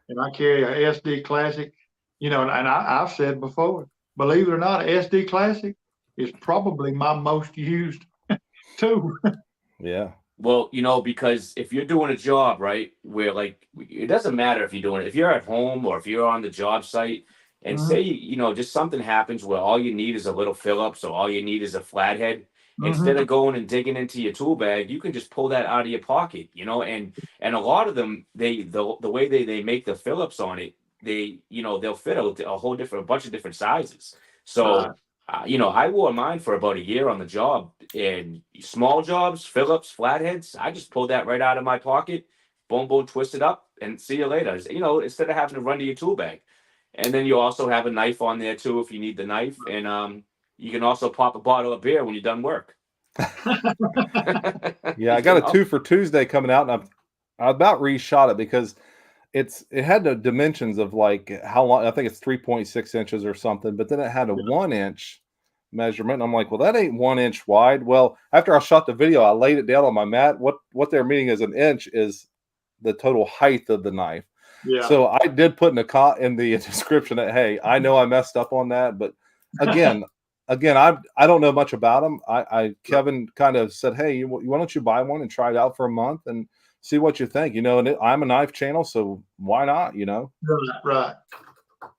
and I carry a SD Classic. And I've said before, believe it or not, a SD Classic is probably my most used too. Yeah. Well, because if you're doing a job, right, where it doesn't matter if you're doing it, if you're at home or if you're on the job site and say, just something happens where all you need is a little fill up. So all you need is a flathead. Instead of going and digging into your tool bag, you can just pull that out of your pocket, and a lot of them, the way they make the fill ups on it, they'll fit a bunch of different sizes. So, I wore mine for about a year on the job, and small jobs, Phillips, flatheads, I just pulled that right out of my pocket, boom, boom, twist it up, and see you later. Instead of having to run to your tool bag. And then you also have a knife on there too if you need the knife, and you can also pop a bottle of beer when you're done work. Yeah, I got a 2 for Tuesday coming out, and I about reshot it because it had the dimensions of like how long. I think it's 3.6 inches or something, but then it had a 1 inch measurement. And I'm like, well, that ain't 1 inch wide. Well, after I shot the video, I laid it down on my mat. What they're meaning as an inch is the total height of the knife. Yeah. So I did put in the description that, hey, I know I messed up on that, but again, I don't know much about them. Kevin kind of said, hey, why don't you buy one and try it out for a month and see what you think, and I'm a knife channel, so why not, Right.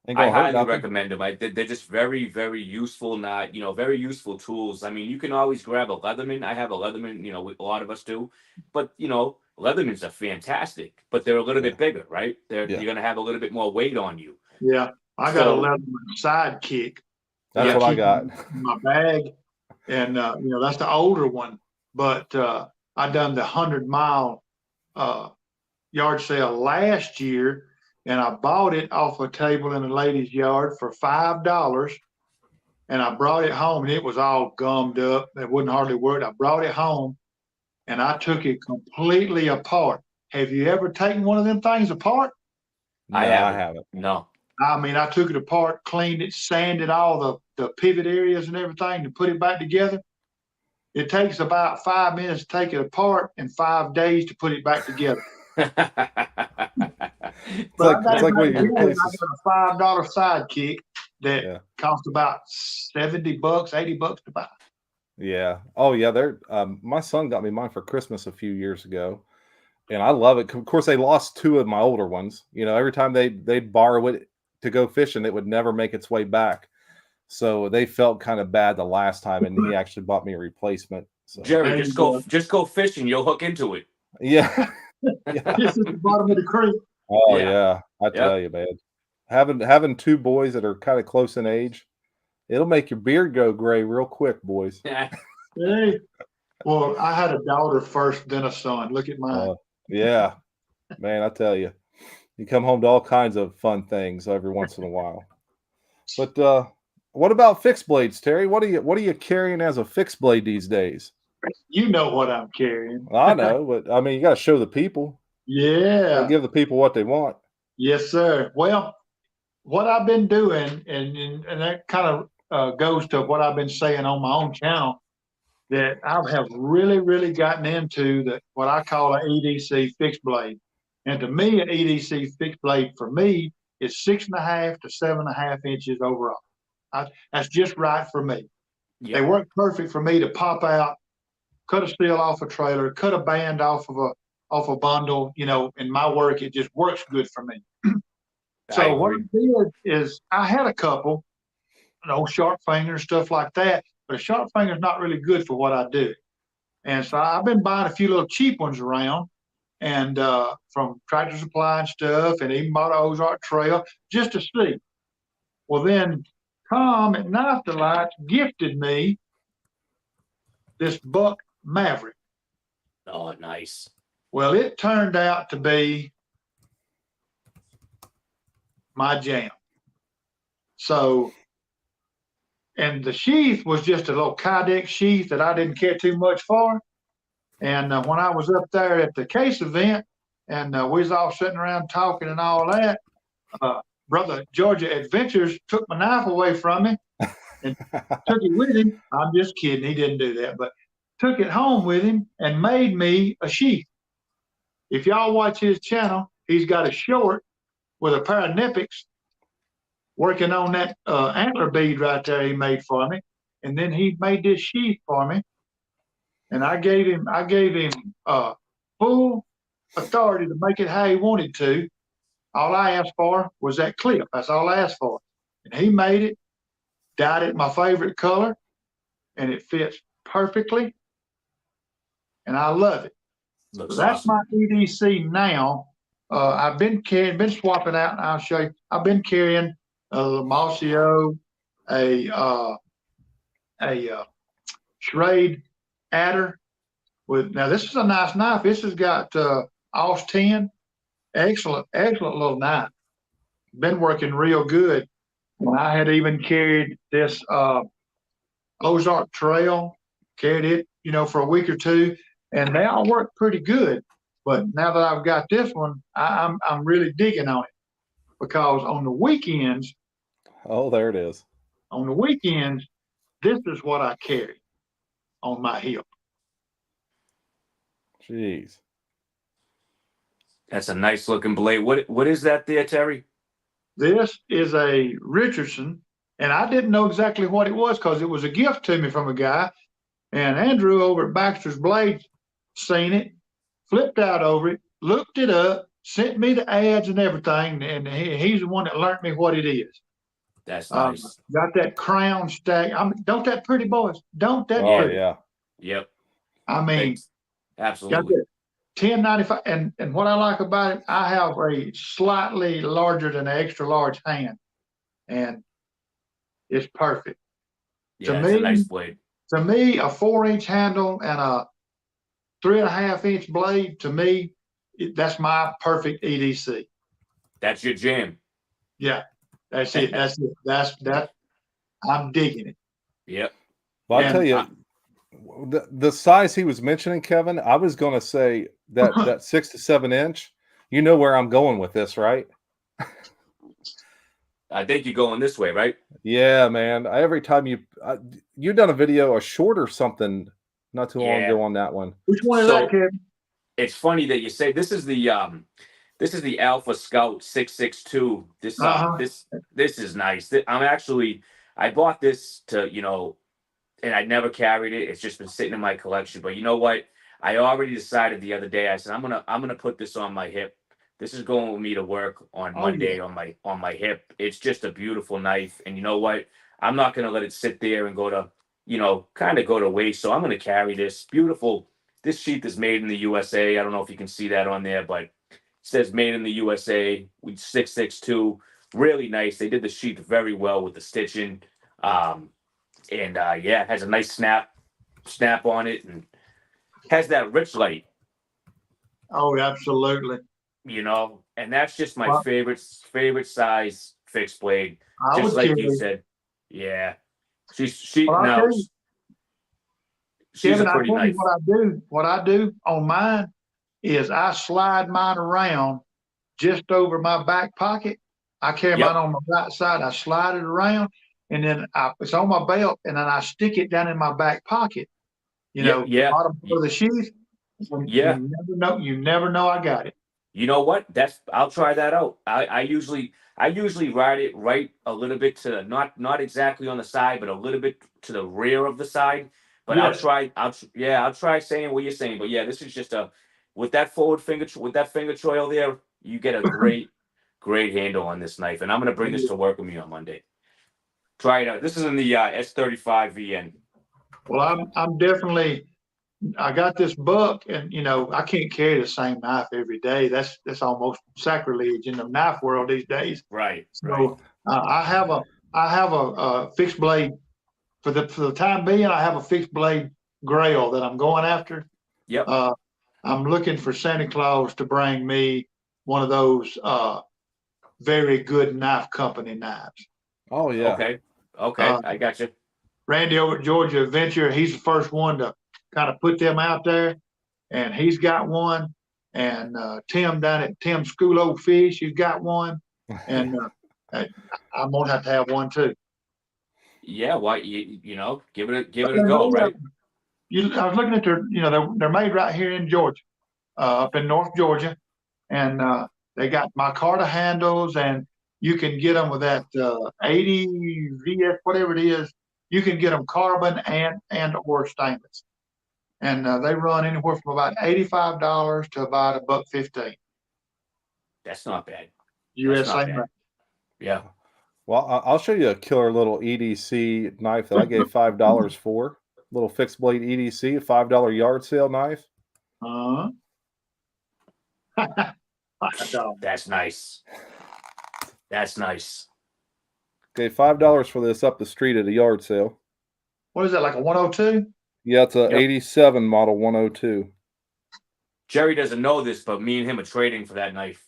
I highly recommend them. They're just very, very useful, very useful tools. I mean, you can always grab a Leatherman. I have a Leatherman, a lot of us do, but Leathermans are fantastic, but they're a little bit bigger, right? You're going to have a little bit more weight on you. Yeah. I got a Leatherman Sidekick. That's what I got. In my bag. And, that's the older one. But I done the 100-mile yard sale last year, and I bought it off a table in a lady's yard for $5. And I brought it home, and it was all gummed up. It wouldn't hardly work. I brought it home, and I took it completely apart. Have you ever taken one of them things apart? No, I haven't. No. I mean, I took it apart, cleaned it, sanded all the pivot areas and everything to put it back together. It takes about 5 minutes to take it apart and 5 days to put it back together. It's like when you replace I got a $5 Sidekick that cost about $70, $80 to buy. Yeah. Oh yeah. My son got me mine for Christmas a few years ago, and I love it. Of course, they lost 2 of my older ones. Every time they'd borrow it to go fishing, it would never make its way back. So they felt kind of bad the last time, and he actually bought me a replacement. So. Jerry, just go fishing. You'll hook into it. Yeah. This is the bottom of the creek. Oh yeah. I tell you, man. Having 2 boys that are kind of close in age, it'll make your beard go gray real quick, boys. Hey. Well, I had a daughter first, then a son. Look at mine. Yeah. Man, I tell you. You come home to all kinds of fun things every once in a while. But what about fixed blades, Terry? What are you carrying as a fixed blade these days? You know what I'm carrying. I know, but I mean, you got to show the people. Yeah. Give the people what they want. Yes, sir. Well, what I've been doing, and that kind of goes to what I've been saying on my own channel, that I have really, really gotten into what I call an EDC fixed blade. And to me, an EDC fixed blade for me is 6.5 to 7.5 inches overall. That's just right for me. Yeah. They work perfect for me to pop out, cut a steel off a trailer, cut a band off of a bundle. In my work, it just works good for me. So what I did is I had a couple, sharp finger, stuff like that, but a sharp finger is not really good for what I do. And so I've been buying a few little cheap ones around, and from Tractor Supply and stuff, and even bought an Ozark Trail just to see. Well, then Tom at Knife Delight gifted me this Buck Maverick. Oh, nice. Well, it turned out to be my jam. So, and the sheath was just a little Kydex sheath that I didn't care too much for. And when I was up there at the case event, and we was all sitting around talking and all that, brother Georgia Adventures took my knife away from me and took it with him. I'm just kidding. He didn't do that, but took it home with him and made me a sheath. If y'all watch his channel, he's got a short with a pair of Nippics working on that antler bead right there he made for me. And then he made this sheath for me. And I gave him full authority to make it how he wanted to. All I asked for was that clip. That's all I asked for. And he made it, dyed it my favorite color, and it fits perfectly. And I love it. So that's my EDC now. I've been swapping out, and I'll show you. I've been carrying a Lamasio, a Schrade adder. Now this is a nice knife. This has got Aus 10. Excellent little knife. Been working real good. And I had even carried this Ozark Trail, carried it, for a week or two, and they all work pretty good. But now that I've got this one, I'm really digging on it because on the weekends, Oh, there it is. on the weekends, this is what I carry on my hip. Jeez. That's a nice looking blade. What is that there, Terry? This is a Richardson, and I didn't know exactly what it was because it was a gift to me from a guy. And Andrew over at Baxter's Blades seen it, flipped out over it, looked it up, sent me the ads and everything, and he's the one that learned me what it is. That's nice. Got that crown stack. Don't that pretty, boys? Don't that Oh, pretty? yeah. Yep. I mean, absolutely. 1095, and what I like about it, I have a slightly larger than an extra large hand, and it's perfect. Yeah, it's a nice blade. To me, a 4-inch handle and a 3.5-inch blade, to me, that's my perfect EDC. That's your jam. Yeah, that's it. That's it. That. I'm digging it. Yep. Well, I'll tell you, the size he was mentioning, Kevin, I was going to say that 6 to 7 inch. You know where I'm going with this, right? I think you're going this way, right? Yeah, man. Every time you've done a video, a short or something, not too long ago on that one. Which one is that, Kevin? It's funny that you say this is the Alpha Scout 662. This is nice. I bought this to, and I never carried it. It's just been sitting in my collection. But you know what? I already decided the other day. I said I'm gonna put this on my hip. This is going with me to work on Monday on my hip. It's just a beautiful knife. And you know what? I'm not gonna let it sit there and go to kind of go to waste. So I'm gonna carry this beautiful. This sheath is made in the USA. I don't know if you can see that on there, but it says made in the USA. We 662. Really nice. They did the sheath very well with the stitching. It has a nice snap on it and has that rich light. Oh, absolutely. And that's just my favorite size fixed blade. Just like you said. Yeah. She's Kevin, a pretty nice. What I do on mine is I slide mine around just over my back pocket. I carry mine on my right side. I slide it around, and then it's on my belt, and then I stick it down in my back pocket. Bottom of the sheath. Yeah. You never know I got it. You know what? I'll try that out. I usually ride it right a little bit to not exactly on the side, but a little bit to the rear of the side. But yes. I'll try saying what you're saying. But yeah, this is just with that finger choil there, you get a great handle on this knife. And I'm gonna bring this to work with me on Monday. Try it out. This is in the S35 VN. Well, I'm definitely. I got this buck, and I can't carry the same knife every day. That's almost sacrilege in the knife world these days. Right. So I have a fixed blade for the time being. I have a fixed blade Grail that I'm going after. Yep. I'm looking for Santa Claus to bring me one of those very good knife company knives. Oh yeah. Okay. I got you. Randy over at J.O.Ventures, he's the first one to kind of put them out there, and he's got one. And Tim down at Tim's School Old Fish, he's got one, and I'm gonna have one too. Yeah, why give it a go, right? I was looking at they're made right here in Georgia, up in North Georgia, and they got micarta handles, and you can get them with that 80 VF, whatever it is. You can get them carbon and or stainless. And they run anywhere from about $85 to about $115. That's not bad. USA made. Yeah. Well, I'll show you a killer little EDC knife that I gave $5 for. Little fixed blade EDC, a $5 yard sale knife. That's nice. That's nice. Gave $5 for this up the street at a yard sale. What is that, like a 102? Yeah, it's a 87 model 102. Jerry doesn't know this, but me and him are trading for that knife.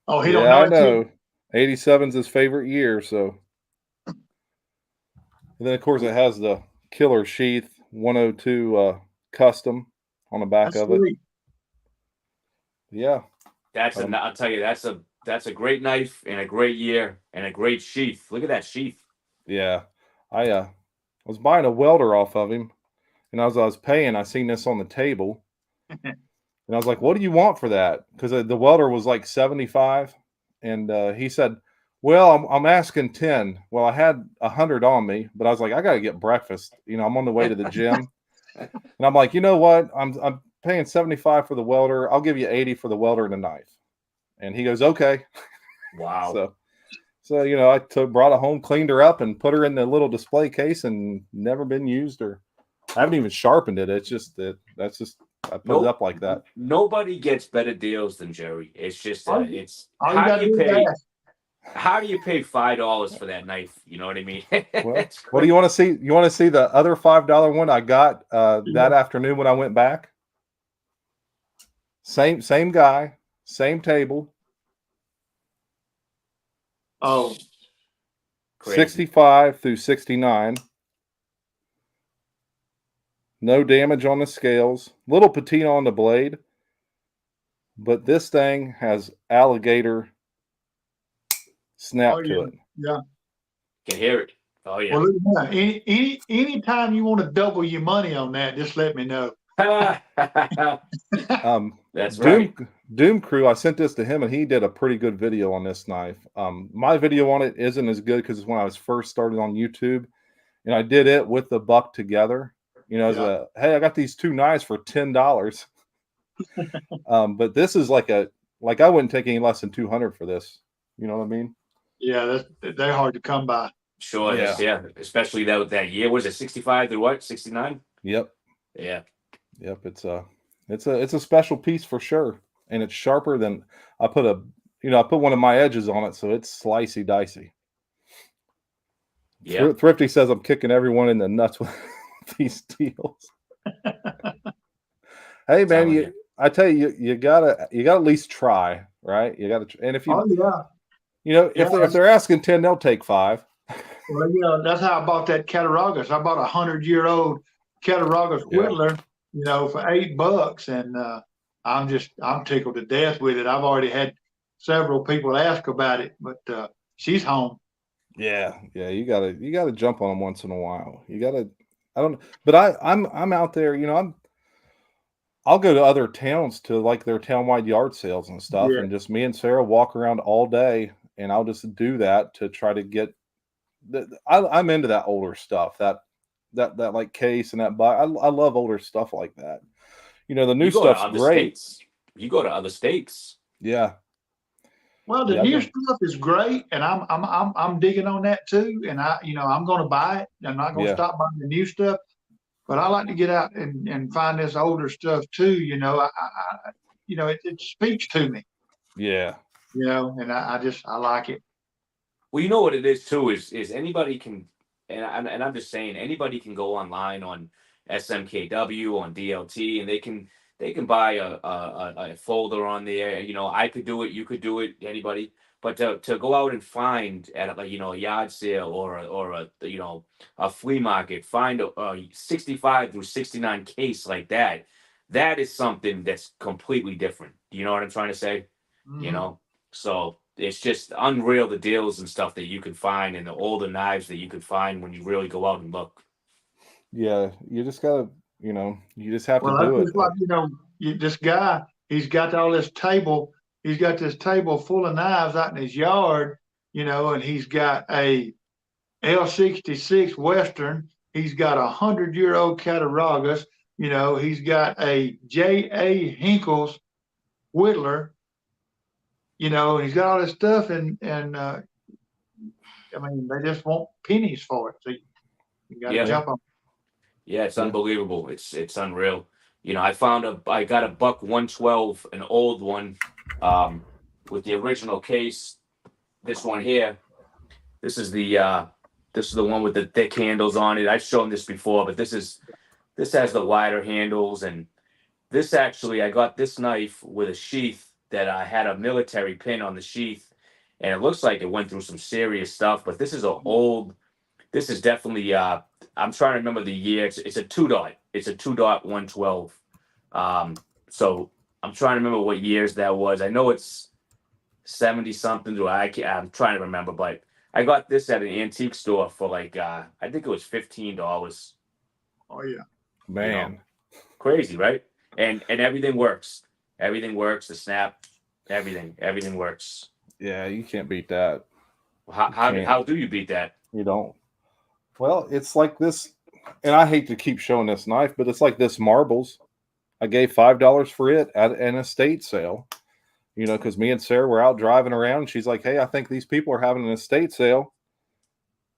Oh, he don't know. I know. 87's his favorite year, so. And then, of course, it has the killer sheath 102 custom on the back of it. Yeah. I'll tell you, that's a great knife and a great year and a great sheath. Look at that sheath. Yeah. I was buying a welder off of him, and as I was paying, I seen this on the table. And I was like, what do you want for that? Because the welder was like 75. And he said, well, I'm asking 10. Well, I had 100 on me, but I was like, I got to get breakfast. I'm on the way to the gym. And I'm like, you know what? I'm paying 75 for the welder. I'll give you 80 for the welder and the knife. And he goes, okay. Wow. So I brought her home, cleaned her up, and put her in the little display case, and never been used, or I haven't even sharpened it. It's just that's just I put it up like that. Nobody gets better deals than Jerry. It's just it's how do you pay $5 for that knife? You know what I mean? Well, what do you want to see? You want to see the other $5 one I got that afternoon when I went back? Same guy, same table. Oh, crazy. 65 through 69. No damage on the scales. Little patina on the blade. But this thing has Alligator Snap to it. Yeah. Can hear it. Oh, yeah. Well, anytime you want to double your money on that, just let me know. That's right. Doom Crew, I sent this to him, and he did a pretty good video on this knife. My video on it isn't as good because it's when I was first started on YouTube, and I did it with the buck together. As hey, I got these two knives for $10. But this is like I wouldn't take any less than 200 for this. You know what I mean? Yeah, they're hard to come by. Sure, yeah. Especially that year. Was it 65 through what? 69? Yep. Yeah. Yep. It's a special piece for sure, and it's sharper than I put one of my edges on it, so it's slicey dicey. Yeah. Thrifty says I'm kicking everyone in the nuts with these deals. Hey man, I tell you, you gotta at least try, right? You gotta, and if you, if they're asking 10, they'll take 5. Well, that's how I bought that Cattaraugus. I bought a 100-year-old Cattaraugus Whittler, for $8, and I'm tickled to death with it. I've already had several people ask about it, but she's home. Yeah, you gotta jump on them once in a while. But I'm out there, I'll go to other towns to like their townwide yard sales and stuff, and just me and Sarah walk around all day, and I'll just do that to try to get. I'm into that older stuff, that like case and that buy. I love older stuff like that. The new stuff's great. You go to other states. Yeah. Well, the new stuff is great, and I'm digging on that too. And I'm going to buy it. I'm not going to stop buying the new stuff, but I like to get out and find this older stuff too. It speaks to me. Yeah. And I like it. Well, you know what it is too is anybody can, and I'm just saying anybody can go online on SMKW, on DLT, and they can buy a folder on there. I could do it, you could do it, anybody. But to go out and find at a yard sale or a flea market, find a 65 through 69 case like that, that is something that's completely different. You know what I'm trying to say? Mm-hmm. So it's just unreal, the deals and stuff that you can find, and the older knives that you can find when you really go out and look. Yeah, you just gotta, you just have to do it. Like, this guy, he's got all this table. He's got this table full of knives out in his yard, and he's got a L66 Western. He's got a 100-year-old Cattaraugus. He's got a J.A. Hinkle's Whittler. He's got all this stuff, and they just want pennies for it. So you got to jump on. Yeah, it's unbelievable. It's unreal. I got a buck 112, an old one, with the original case. This one here. This is the one with the thick handles on it. I've shown this before, but this has the wider handles, and this actually, I got this knife with a sheath that I had a military pin on the sheath, and it looks like it went through some serious stuff. But this is this is definitely, I'm trying to remember the year. It's a 2 dot. It's a 2 dot 112. So I'm trying to remember what years that was. I know it's 70 something. I'm trying to remember, but I got this at an antique store for like I think it was $15. Oh yeah. Man. You know, crazy, right? And everything works. Everything works. The snap, everything works. Yeah, you can't beat that. How do you beat that? You don't. Well, it's like this, and I hate to keep showing this knife, but it's like this marbles. I gave $5 for it at an estate sale, you know, because me and Sarah were out driving around. And she's like, "Hey, I think these people are having an estate sale."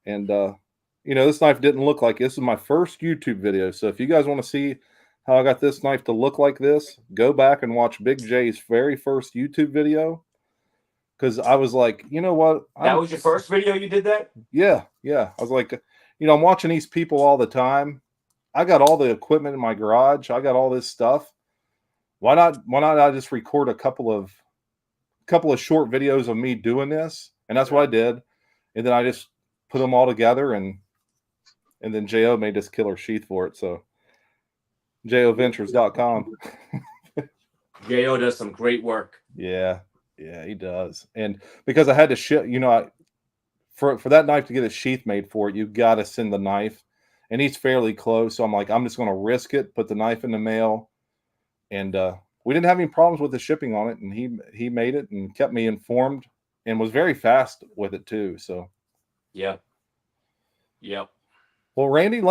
And, you know, this knife didn't look like this is my first YouTube video. So if you guys want to see how I got this knife to look like this, go back and watch Big J's very first YouTube video. Because I was like, you know what? That was your first video you did that? Yeah. I was like, you know, I'm watching these people all the time. I got all the equipment in my garage. I got all this stuff. Why not I just record a couple of short videos of me doing this? And that's what I did. And then I just put them all together, and then J.O. made this killer sheath for it. So J.O.Ventures.com. J.O. does some great work. Yeah, he does. And because I had to ship, you know, for that knife to get a sheath made for it, you got to send the knife. And he's fairly close. So I'm like, I'm just going to risk it, put the knife in the mail. And we didn't have any problems with the shipping on it. And he made it and kept me informed and was very fast with it too. So. Yeah. Well, Randy,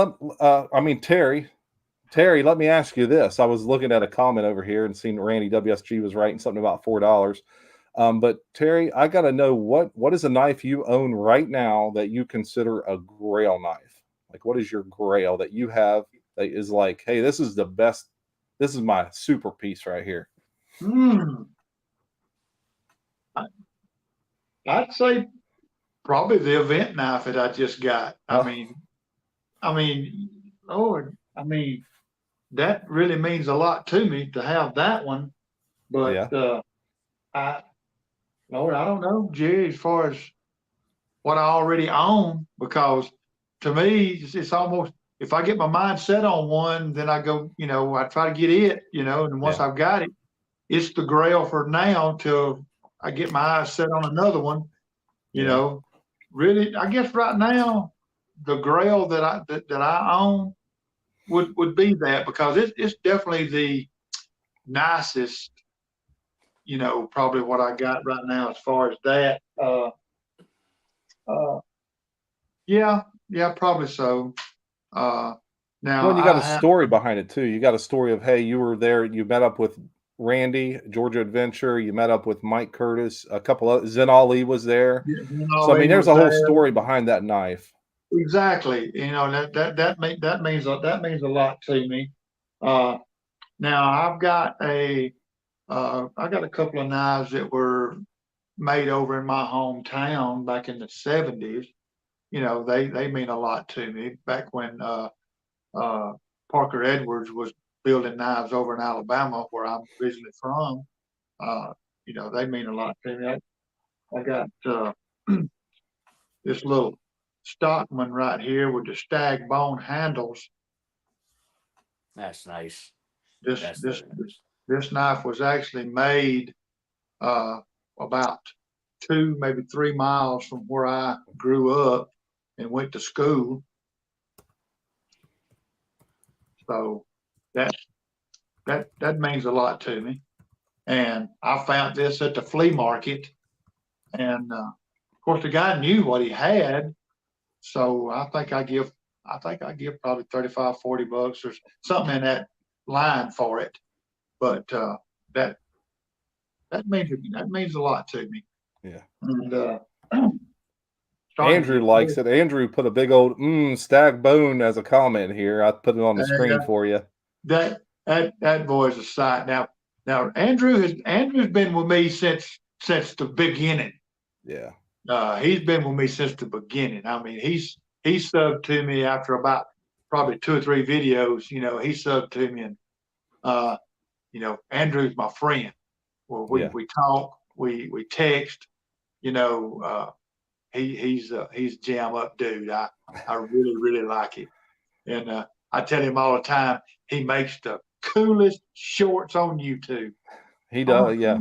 Terry, let me ask you this. I was looking at a comment over here and seeing Randy WSG was writing something about $4. But Terry, I got to know what is a knife you own right now that you consider a grail knife? Like, what is your grail that you have that is like, hey, this is the best. This is my super piece right here. I'd say probably the event knife that I just got. I mean, Lord, that really means a lot to me to have that one. But I don't know, Jerry, as far as what I already own, because to me, it's almost, if I get my mind set on one, then I go, you know, I try to get it, you know, and once I've got it, it's the grail for now till I get my eyes set on another one, you know. Really, I guess right now, the grail that I own would be that, because it's definitely the nicest, you know, probably what I got right now as far as that. Yeah, probably so. Now, well, you got a story behind it too. You got a story of, hey, you were there, you met up with Randy, Georgia Adventure, you met up with Mike Curtis, a couple of Zen Ali was there. So I mean, there's a whole story behind that knife. Exactly. You know, that means a lot to me. Now I've got I got a couple of knives that were made over in my hometown back in the 70s. You know, they mean a lot to me. Back when Parker Edwards was building knives over in Alabama, where I'm originally from, you know, they mean a lot to me. I got this little Stockman right here with the stag bone handles. That's nice. This knife was actually made about 2, maybe 3 miles from where I grew up and went to school. So that means a lot to me. And I found this at the flea market, and of course the guy knew what he had, so I think I give probably $35-40 or something in that line for it. But that means a lot to me. Yeah. And Andrew likes it. Andrew put a big old stag bone as a comment here. I put it on the screen for you. That boy's a sight. Now Andrew's been with me since the beginning. Yeah. He's been with me since the beginning. I mean, he subbed to me after about probably 2 or 3 videos. You know, he subbed to me, and you know, Andrew's my friend. Well, we talk, we text. You know, he's a jam up dude. I really like it, and I tell him all the time, he makes the coolest shorts on YouTube. He does, yeah.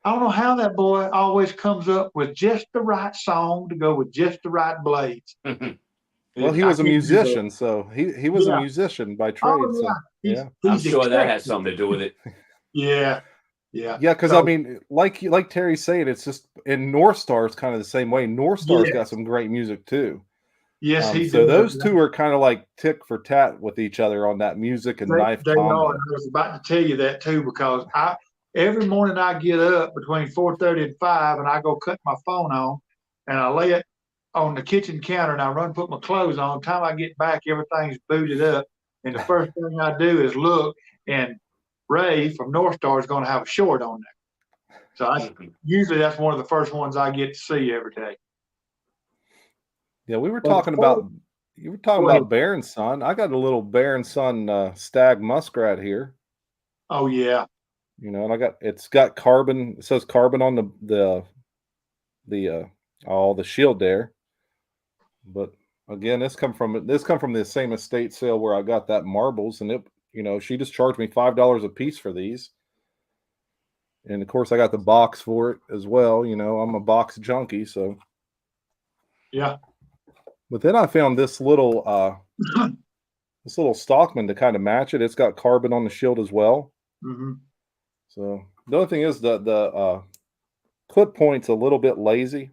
I don't know how that boy always comes up with just the right song to go with just the right blades. Well, he was a musician, so he was a musician by trade. So I'm sure that has something to do with it. Yeah. Because I mean, like Terry's saying, it's just in North Star, it's kind of the same way. North Star's got some great music too. Yes, he does. So those two are kind of like tick for tat with each other on that music and knife combo. I was about to tell you that too, because every morning I get up between 4:30 and 5, and I go cut my phone on, and I lay it on the kitchen counter, and I run put my clothes on. Time I get back, everything's booted up, and the first thing I do is look, and Ray from North Star is going to have a short on there. So usually that's one of the first ones I get to see every day. Yeah, we were talking about Bear and Son. I got a little Bear and Son stag muskrat here. Oh yeah. You know, and it's got carbon. It says carbon on the shield there. But again, this come from the same estate sale where I got that marbles, and she just charged me $5 a piece for these. And of course I got the box for it as well. You know, I'm a box junkie, so yeah. But then I found this little Stockman to kind of match it. It's got carbon on the shield as well. Mm-hmm. So the other thing is the clip point's a little bit lazy,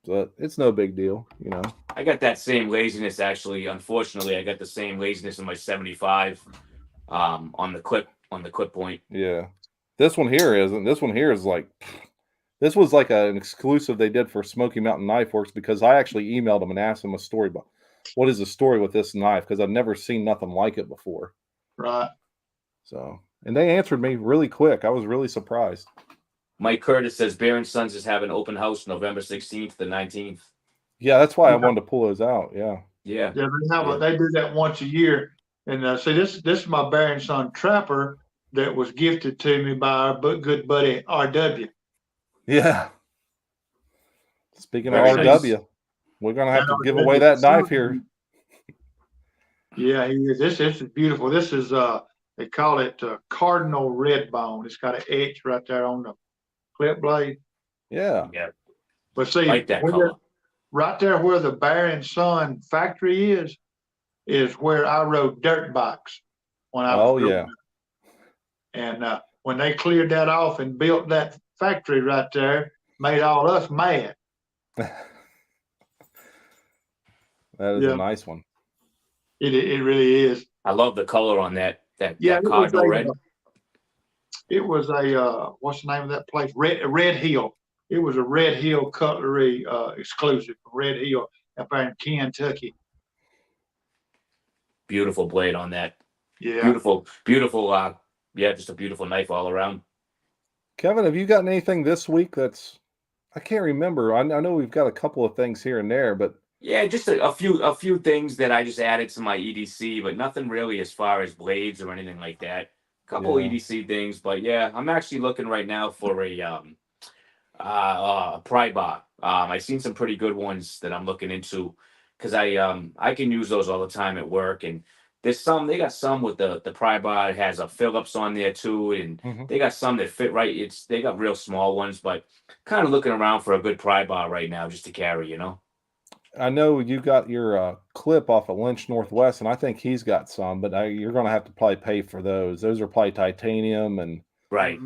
but it's no big deal, you know. I got that same laziness actually. Unfortunately, I got the same laziness in my 75 on the clip point. Yeah. This one here isn't. This one here is like, this was like an exclusive they did for Smoky Mountain Knife Works, because I actually emailed them and asked them a story about what is the story with this knife, because I've never seen nothing like it before. Right. So, and they answered me really quick. I was really surprised. Mike Curtis says Bear and Sons is having open house November 16th to 19th. Yeah, that's why I wanted to pull those out. Yeah. Yeah. They do that once a year. And see, this is my Bear and Son trapper that was gifted to me by our good buddy RW. Yeah. Speaking of RW, we're gonna have to give away that knife here. Yeah, he is. This is beautiful. This is they call it Cardinal Red Bone. It's got an H right there on the clip blade. Yeah. Yeah. But see, like that color. Right there where the Bear and Son factory is where I rode dirt bikes when I was growing up. And when they cleared that off and built that factory right there, made all us mad. That is a nice one. It really is. I love the color on that cardinal red. It was a what's the name of that place? Red Hill. It was a Red Hill cutlery exclusive from Red Hill up there in Kentucky. Beautiful blade on that. Yeah. Beautiful. Just a beautiful knife all around. Kevin, have you gotten anything this week I can't remember. I know we've got a couple of things here and there, but yeah, just a few things that I just added to my EDC, but nothing really as far as blades or anything like that. A couple EDC things, but yeah, I'm actually looking right now for a pry bar. I've seen some pretty good ones that I'm looking into, because I can use those all the time at work, and they got some with the pry bar. It has a Phillips on there too, and they got some that fit right. They got real small ones, but kind of looking around for a good pry bar right now just to carry, you know. I know you got your clip off of Lynch Northwest, and I think he's got some, but you're going to have to probably pay for those. Those are probably titanium and right.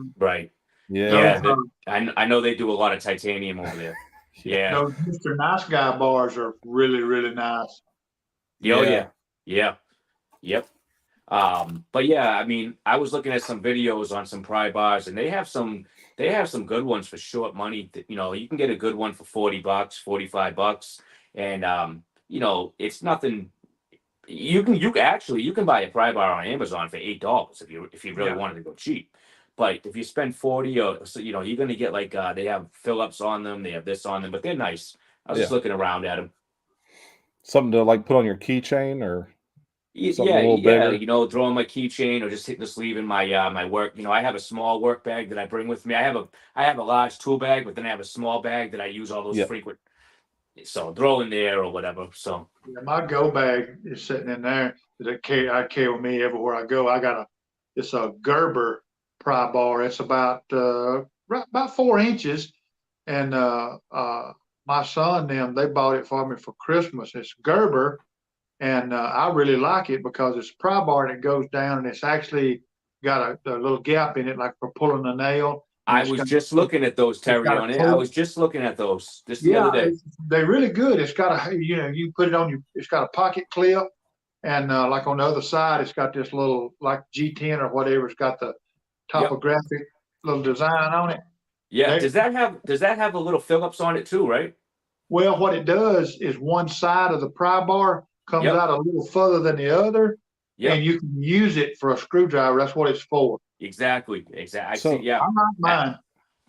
Yeah. I know they do a lot of titanium over there. Yeah. Those Mr. Nice Guy bars are really, really nice. Yep. But yeah, I mean, I was looking at some videos on some pry bars, and they have some good ones for short money. You know, you can get a good one for $40, $45, and you know, it's nothing. You can buy a pry bar on Amazon for $8 if you really wanted to go cheap. But if you spend 40, or so, you know, you're gonna get like they have Phillips on them, they have this on them, but they're nice. I was just looking around at them. Something to like put on your keychain or bigger. You know, throw on my keychain or just hit the sleeve in my my work. You know, I have a small work bag that I bring with me. I have a large tool bag, but then I have a small bag that I use all those frequent. So throw in there or whatever. So my go bag is sitting in there that I carry with me everywhere I go. It's a Gerber pry bar. It's about about 4 inches, and my son they bought it for me for Christmas. It's Gerber, and I really like it because it's a pry bar and it goes down, and it's actually got a little gap in it, like for pulling a nail. I was just looking at those, Terry, on it. I was just looking at those just the other day. They're really good. It's got you put it on your, it's got a pocket clip, and like on the other side, it's got this little like G10 or whatever. It's got the topographic little design on it. Yeah. Does that have a little Phillips on it too, right? Well, what it does is one side of the pry bar comes out a little further than the other, and you can use it for a screwdriver. That's what it's for. Exactly. I like mine.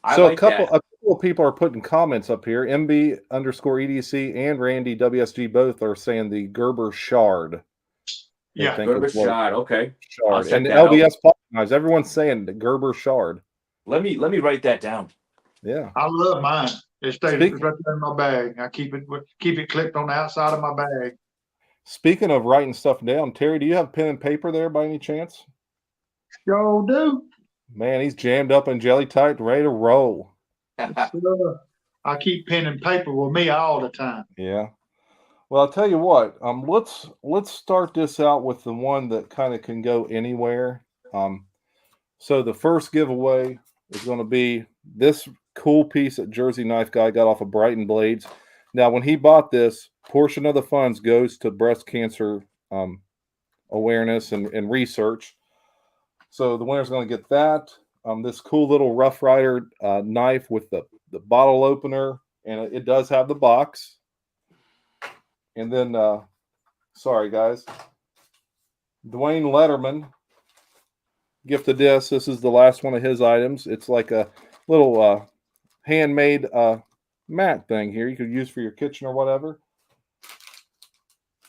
A couple of people are putting comments up here. MB_EDC and Randy WSG both are saying the Gerber Shard. Gerber Shard. Okay. Shard. And the LDS pocket knives. Everyone's saying the Gerber Shard. Let me write that down. Yeah. I love mine. It stays right there in my bag. I keep it clipped on the outside of my bag. Speaking of writing stuff down, Terry, do you have pen and paper there by any chance? Sure do. Man, he's jammed up and jelly tight, ready to roll. I keep pen and paper with me all the time. Yeah. Well, I'll tell you what. Let's start this out with the one that kind of can go anywhere. So the first giveaway is going to be this cool piece that Jersey Knife Guy got off of Brighton Blades. Now, when he bought this, portion of the funds goes to breast cancer awareness and research. So the winner's going to get that. This cool little Rough Rider knife with the bottle opener, and it does have the box. And then, sorry guys, Dwayne Letterman gifted this. This is the last one of his items. It's like a little handmade mat thing here you could use for your kitchen or whatever.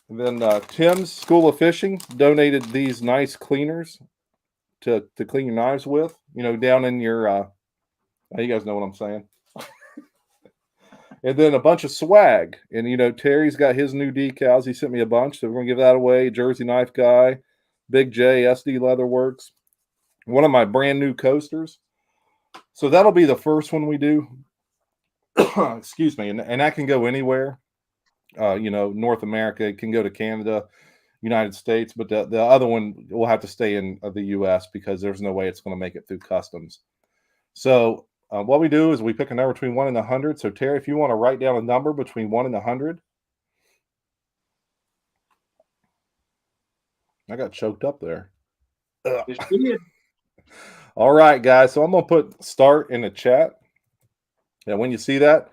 And then Tim's School of Fishing donated these nice cleaners to clean your knives with. You know, down in your, you guys know what I'm saying. And then a bunch of swag. And, you know, Terry's got his new decals. He sent me a bunch, so we're going to give that away. Jersey Knife Guy, Big J, SD Leatherworks. One of my brand new coasters. So that'll be the first one we do. Excuse me. And that can go anywhere. You know, North America. It can go to Canada, United States. But the other one will have to stay in the U.S. because there's no way it's going to make it through customs. So what we do is we pick a number between 1 and 100. So, Terry, if you want to write down a number between 1 and 100. I got choked up there. All right, guys. So I'm going to put start in the chat. And when you see that,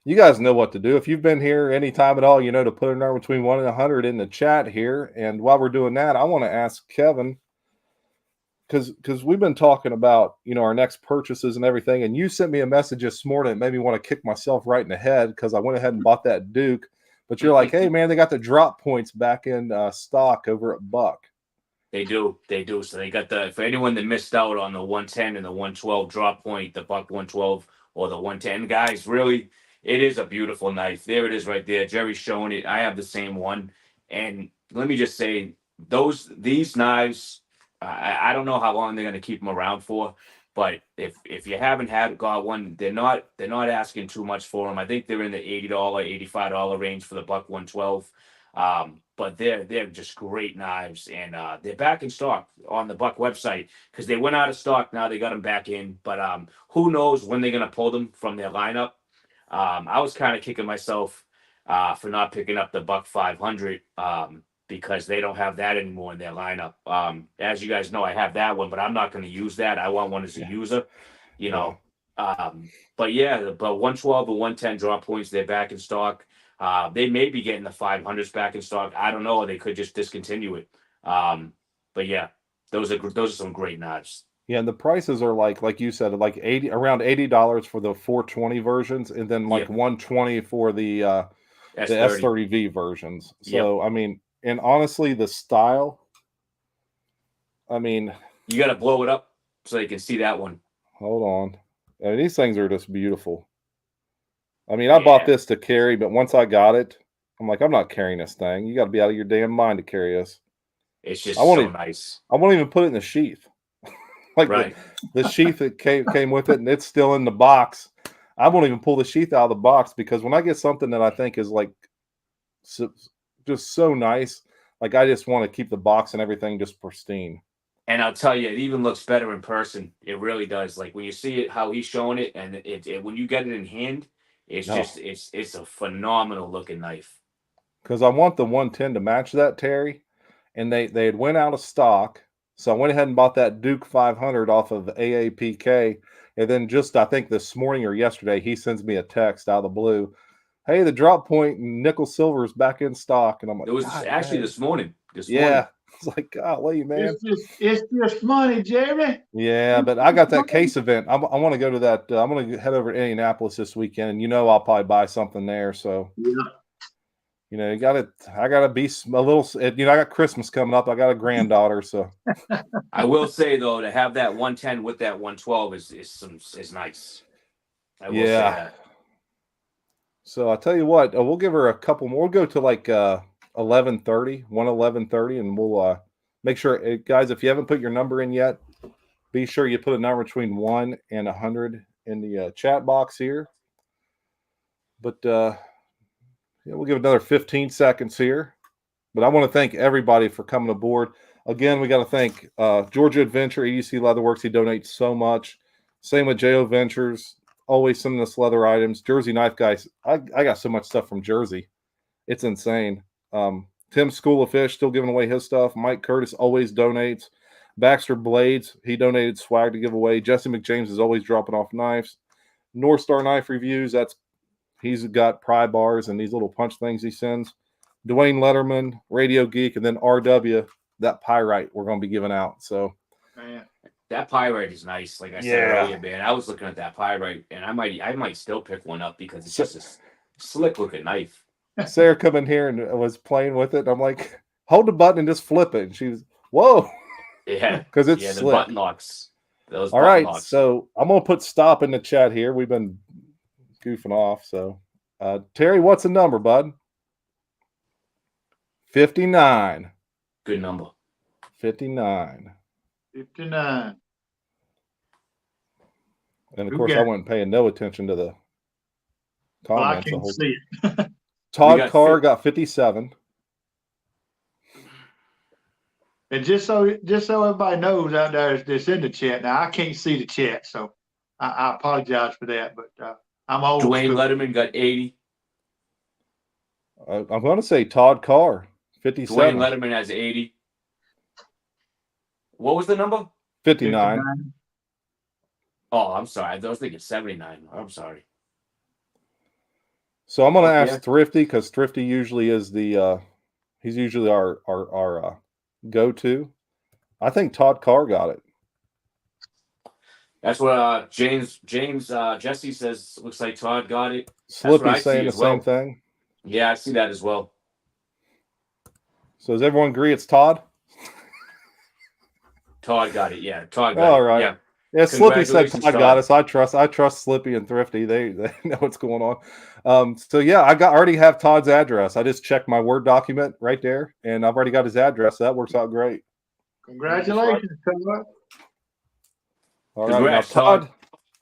you guys know what to do. If you've been here any time at all, you know to put a number between 1 and 100 in the chat here. And while we're doing that, I want to ask Kevin, because we've been talking about, you know, our next purchases and everything. And you sent me a message this morning that made me want to kick myself right in the head because I went ahead and bought that Duke. But you're like, hey, man, they got the drop points back in stock over at Buck. They do. So they got for anyone that missed out on the 110 and the 112 drop point, the Buck 112 or the 110, guys, really, it is a beautiful knife. There it is right there. Jerry's showing it. I have the same one. And let me just say, these knives, I don't know how long they're going to keep them around for, but if you haven't got one, they're not asking too much for them. I think they're in the $80, $85 range for the Buck 112. But they're just great knives, and they're back in stock on the Buck website because they went out of stock. Now they got them back in, but who knows when they're going to pull them from their lineup. I was kind of kicking myself for not picking up the Buck 500 because they don't have that anymore in their lineup. As you guys know, I have that one, but I'm not going to use that. I want one as a user, you know. But yeah, the 112 and 110 drop points, they're back in stock. They may be getting the 500s back in stock. I don't know. Or they could just discontinue it. But yeah, those are some great knives. Yeah, and the prices are like you said, like around $80 for the 420 versions, and then like $120 for the S30V versions. So I mean, and honestly, the style. I mean, you got to blow it up so you can see that one. Hold on, I mean, these things are just beautiful. I mean, I bought this to carry, but once I got it, I'm like, I'm not carrying this thing. You got to be out of your damn mind to carry this. It's just so nice. I won't even put it in the sheath. Like Right. the sheath that came with it, and it's still in the box. I won't even pull the sheath out of the box because when I get something that I think is like just so nice, like I just want to keep the box and everything just pristine. And I'll tell you, it even looks better in person. It really does. Like when you see it, how he's showing it, and when you get it in hand, it's just it's a phenomenal looking knife. Because I want the 110 to match that, Terry, and they had went out of stock, so I went ahead and bought that Duke 500 off of AAPK, and then just I think this morning or yesterday he sends me a text out of the blue, "Hey, the drop point and nickel silver is back in stock," and I'm like, It was actually this morning. Yeah. It's like, golly, man. It's just money, Jerry. Yeah, but I got that case event. I want to go to that. I'm going to head over to Indianapolis this weekend, and I'll probably buy something there. So, yeah. I got to be a little. I got Christmas coming up. I got a granddaughter, so. I will say though, to have that 110 with that 112 is nice. I will say that. So I tell you what, we'll give her a couple more. We'll go to like 11:30, and we'll make sure, guys, if you haven't put your number in yet, be sure you put a number between 1 and 100 in the chat box here. But we'll give another 15 seconds here. But I want to thank everybody for coming aboard. Again, we got to thank Georgia Adventure, EDC Leatherworks. He donates so much. Same with J.O.Ventures. Always sending us leather items. Jersey Knife Guys. I got so much stuff from Jersey. It's insane. Tim's School of Fish still giving away his stuff. Mike Curtis always donates. Baxter Blades, he donated swag to give away. Jesse McJames is always dropping off knives. North Star Knife Reviews, he's got pry bars and these little punch things he sends. Dwayne Letterman, Radio Geek, and then RW, that pyrite we're going to be giving out. So, man, that pyrite is nice. Like I said earlier, man, I was looking at that pyrite, and I might still pick one up because it's just a slick looking knife. Sarah come in here and was playing with it. I'm like, hold the button and just flip it. And she's, whoa. Yeah. Because it's the slick. button locks. All right. So I'm going to put stop in the chat here. We've been goofing off. So, Terry, what's the number, bud? 59. Good number. 59. 59. And of course, I wasn't paying no attention to the comments. Well, I can't see it. Todd Carr got 57. And just so everybody knows out there that's in the chat, now I can't see the chat, so I apologize for that. But I'm old. Dwayne Letterman got 80. I'm going to say Todd Carr, 57. Dwayne Letterman has 80. What was the number? 59. Oh, I'm sorry. I was thinking 79. I'm sorry. So I'm going to ask Thrifty, because Thrifty usually is he's usually our go-to. I think Todd Carr got it. That's what James Jesse says. Looks like Todd got it. Slippy saying the same thing. Yeah, I see that as well. So does everyone agree it's Todd? Todd got it. Yeah, Todd got it. All right. Yeah. Yeah, Slippy said Todd got us. I trust Slippy and Thrifty. They know what's going on. So yeah, I already have Todd's address. I just checked my Word document right there, and I've already got his address. So that works out great. Congratulations, Todd. All right, now,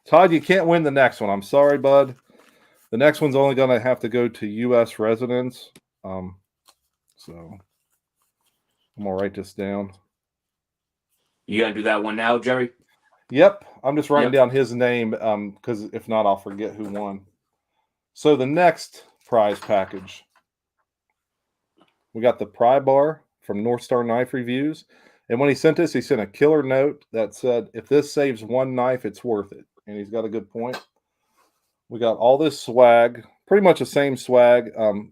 Todd, you can't win the next one. I'm sorry, bud. The next one's only going to have to go to U.S. residents. So I'm gonna write this down. You gonna do that one now, Jerry? Yep, I'm just writing down his name because if not, I'll forget who won. So the next prize package, we got the pry bar from North Star Knife Reviews. And when he sent this, he sent a killer note that said, if this saves one knife, it's worth it. And he's got a good point. We got all this swag, pretty much the same swag,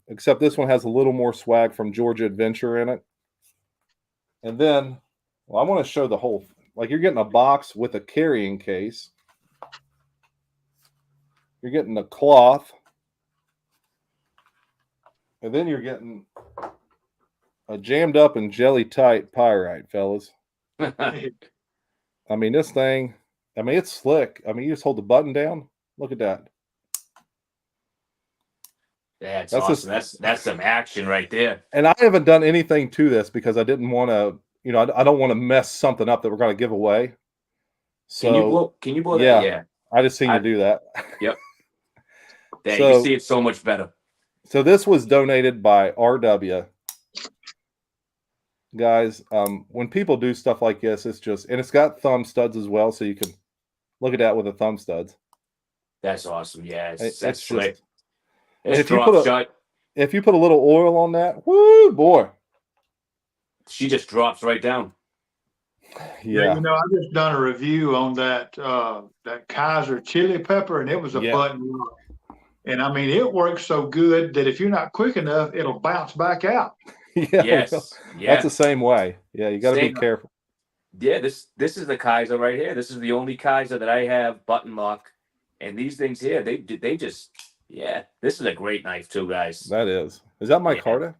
except this one has a little more swag from Georgia Adventure in it. And then, I want to show the whole thing. Like, you're getting a box with a carrying case. You're getting a cloth. And then you're getting a jammed up and jelly tight pyrite, fellas. I mean, this thing, it's slick. You just hold the button down. Look at that. That's awesome. That's some action right there. And I haven't done anything to this because I didn't want to, I don't want to mess something up that we're going to give away. So Can you blow yeah, that? Yeah. I just seen you do that. Yep. Yeah, you can So see it so much better. so this was donated by RW. Guys, when people do stuff like this, it's just, and it's got thumb studs as well, so you can look at that with the thumb studs. That's awesome. Yeah, It's that's just, slick. and It's drop shut. if you put a little oil on that, woo boy, She just drops right down. yeah. You know, I just done a review on that that Kaiser chili pepper, and it was a button lock. And I mean, it works so good that if you're not quick enough, it'll bounce back out. Yeah, Yes. well, Yeah. that's the same way. Yeah, you got to be careful. Yeah, this is the Kaiser right here. This is the only Kaiser that I have button lock, and these things here, they just, yeah. This is a great knife too, guys. That is that my Carta?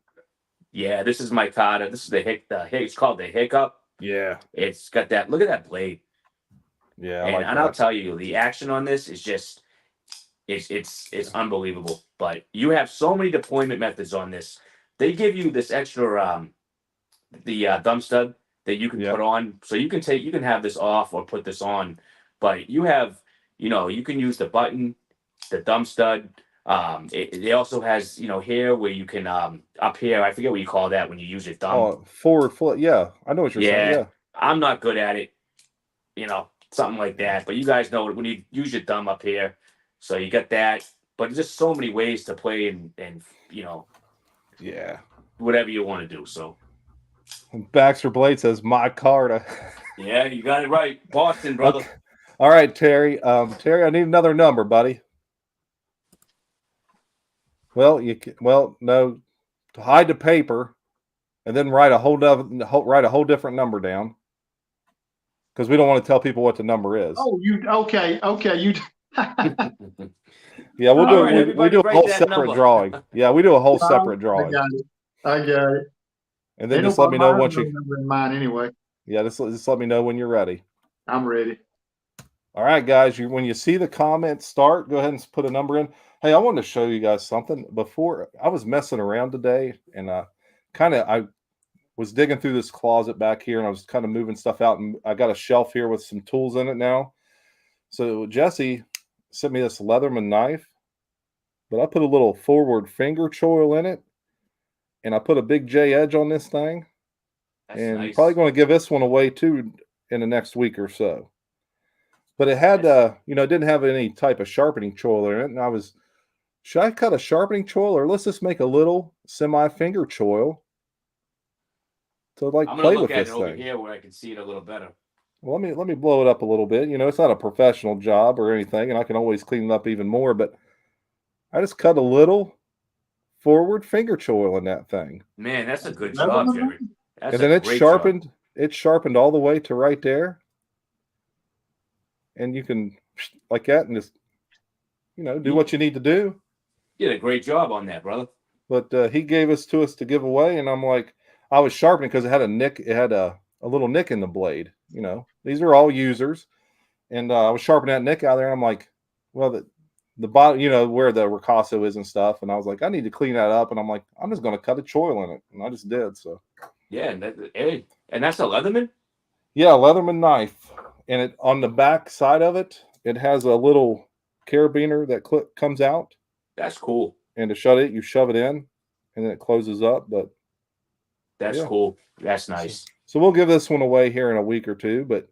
Yeah, this is my Carta. This is the it's called the Hiccup. Yeah, it's got that. Look at that blade. Yeah, and I'll tell you, the action on this is just, it's unbelievable. But you have so many deployment methods on this. They give you this extra the thumb stud that you can put on, so you can have this off or put this on. But you have, you can use the button, the thumb stud. It also has, here where you can up here, I forget what you call that when you use your thumb. Oh, forward foot. Yeah, I know what you're saying. Yeah, I'm not good at it, something like that. But you guys know when you use your thumb up here, so you got that. But there's just so many ways to play and yeah, whatever you want to do. So Baxter Blades says my Carta. Yeah, you got it right, Boston, brother. Okay. All right, Terry. Terry, I need another number, buddy. Well, no, to hide the paper, and then write a whole different number down, because we don't want to tell people what the number is. Oh, okay? You. Yeah, we'll do. Right, we do a whole separate number. drawing. Yeah, we do a whole separate drawing. I got it. And then just let me know once you. Number in mine anyway. Yeah, just let me know when you're ready. I'm ready. All right, guys. When you see the comments start, go ahead and put a number in. Hey, I wanted to show you guys something. Before I was messing around today, and I was digging through this closet back here, and I was kind of moving stuff out, and I got a shelf here with some tools in it now. So Jesse sent me this Letterman knife, but I put a little forward finger choil in it, and I put a big J edge on this thing. That's and nice. Probably going to give this one away too in the next week or so. But it had, it didn't have any type of sharpening choil in it, and should I cut a sharpening choil, or let's just make a little semi-finger choil to I'm play gonna with look at this it over thing. here where I can see it a little better. Well, let me blow it up a little bit. It's not a professional job or anything, and I can always clean it up even more. But I just cut a little forward finger choil in that thing. Man, that's a good job, Jerry. That's and then it's sharpened. Job. It's sharpened all the way to right there, and you can like that and just do what you need to do. You did a great job on that, brother. But he gave us to give away, and I'm like, I was sharpening because it had a nick. It had a little nick in the blade. These are all users, and I was sharpening that nick out there, and I'm like, well, the bottom, where the ricasso is and stuff, and I was like, I need to clean that up, and I'm like, I'm just going to cut a choil in it, and I just did. So yeah, and that's a Leatherman. Yeah, Leatherman knife, and it on the back side of it, it has a little carabiner that comes out. That's cool. And to shut it, you shove it in, and then it closes up. But that's cool. That's nice. So we'll give this one away here in a week or two. But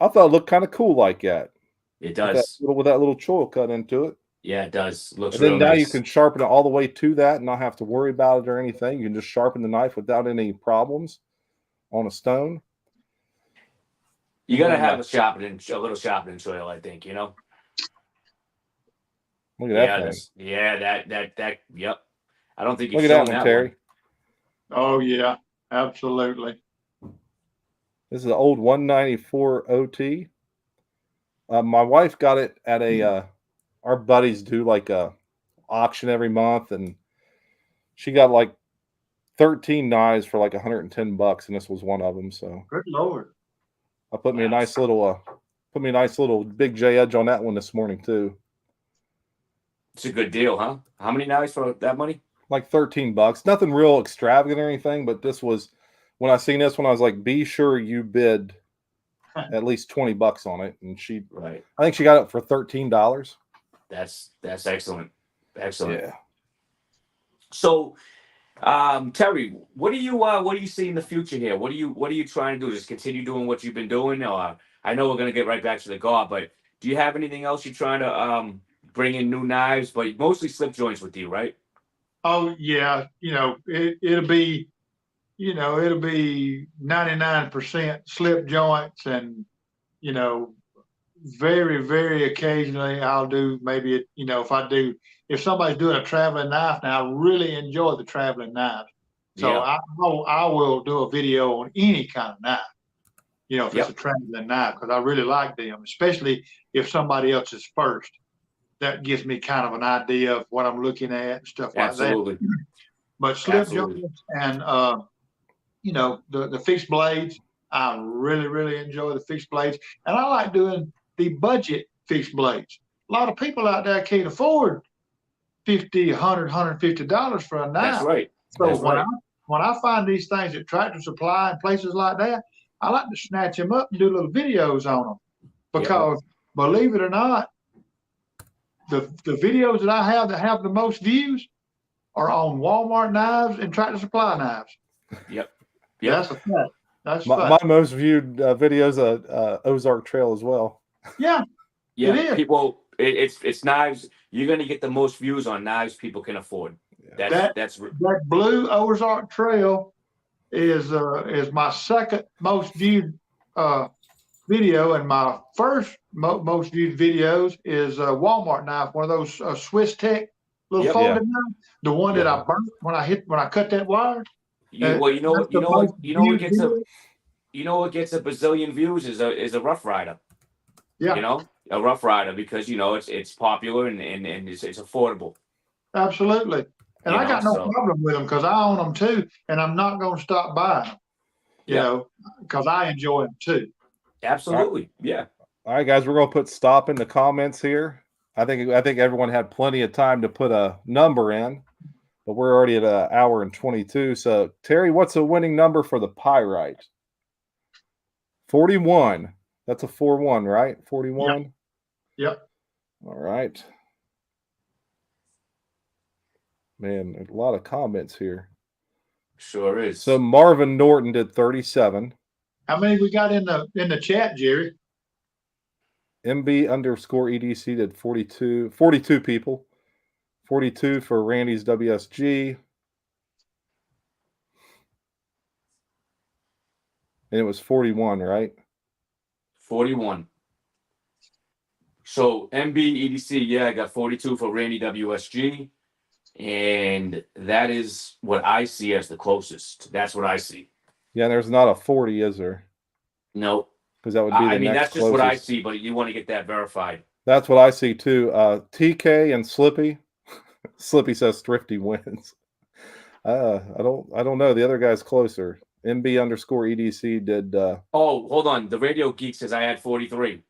I thought it looked kind of cool like that. It does. With that little choil cut into it. Yeah, it does. Looks and then real now nice. You can sharpen it all the way to that and not have to worry about it or anything. You can just sharpen the knife without any problems on a stone. You got to have a little sharpening choil, I think, Look at that thing. Yeah, that. Yep. I don't think you've Look at shown that one, Terry. Oh yeah, absolutely. This is an old 194 OT. My wife got it at our buddies do like a auction every month, and she got like 13 knives for like $110, and this was one of them. So good Lord. I put me a nice little big J edge on that one this morning too. It's a good deal, huh? How many knives for that money? Like $13. Nothing real extravagant or anything, but this was when I seen this one, I was like, be sure you bid at least $20 on it, and Right. I think she got it for $13. That's excellent. Excellent. Yeah. So, Terry, what do you see in the future here? What are you trying to do? Just continue doing what you've been doing? Or I know we're gonna get right back to the guard, but do you have anything else you're trying to bring in new knives? But mostly slip joints with you, right? Oh yeah, it'll be 99% slip joints, and very, very occasionally I'll do maybe if somebody's doing a traveling knife. Now I really enjoy the traveling knives, so Yeah. I will do a video on any kind of knife, if it's a traveling knife, because I really like them, especially if somebody else is first. That gives me kind of an idea of what I'm looking at and stuff like Absolutely. that. But slip joints and the fixed blades, I really, really enjoy the fixed blades, and I like doing the budget fixed blades. A lot of people out there can't afford $50, $100, $150 for a knife. That's right. So when I find these things at Tractor Supply and places like that, I like to snatch them up and do little videos on them, because believe it or not, the videos that I have that have the most views are on Walmart knives and Tractor Supply knives. Yep. That's a fact. That's my most viewed videos Ozark Trail as well. Yeah. Yeah. It is. People, it's knives. You're gonna get the most views on knives people can afford. That blue Ozark Trail is my second most viewed video, and my first most viewed videos is Walmart knife, one of those Swiss Tech little folded knives, the one that I burnt when I cut that wire. What gets a bazillion views is a Rough Rider. Yeah. A Rough Rider, because it's popular and it's affordable. Absolutely. And I got no problem with them, because I own them too, and I'm not going to stop buying them. Because I enjoy them too. Absolutely. Yeah. All right, guys, we're going to put stop in the comments here. I think everyone had plenty of time to put a number in, but we're already at an hour and 22. So, Terry, what's a winning number for the Pyrite? 41. That's a 4-1, right? 41? Yep. All right. Man, a lot of comments here. Sure is. So Marvin Norton did 37. How many we got in the chat, Jerry? MB_EDC did 42. 42 people. 42 for Randy's WSG. And it was 41, right? 41. So MB/EDC, I got 42 for Randy WSG. And that is what I see as the closest. That's what I see. Yeah, there's not a 40, is there? No. Because that would be the next that's just closest. what I see, but you want to get that verified. That's what I see too. TK and Slippy. Slippy says Thrifty wins. I don't know. The other guy's closer. MB_EDC did. Oh, hold on. The Radio Geek says I had 43.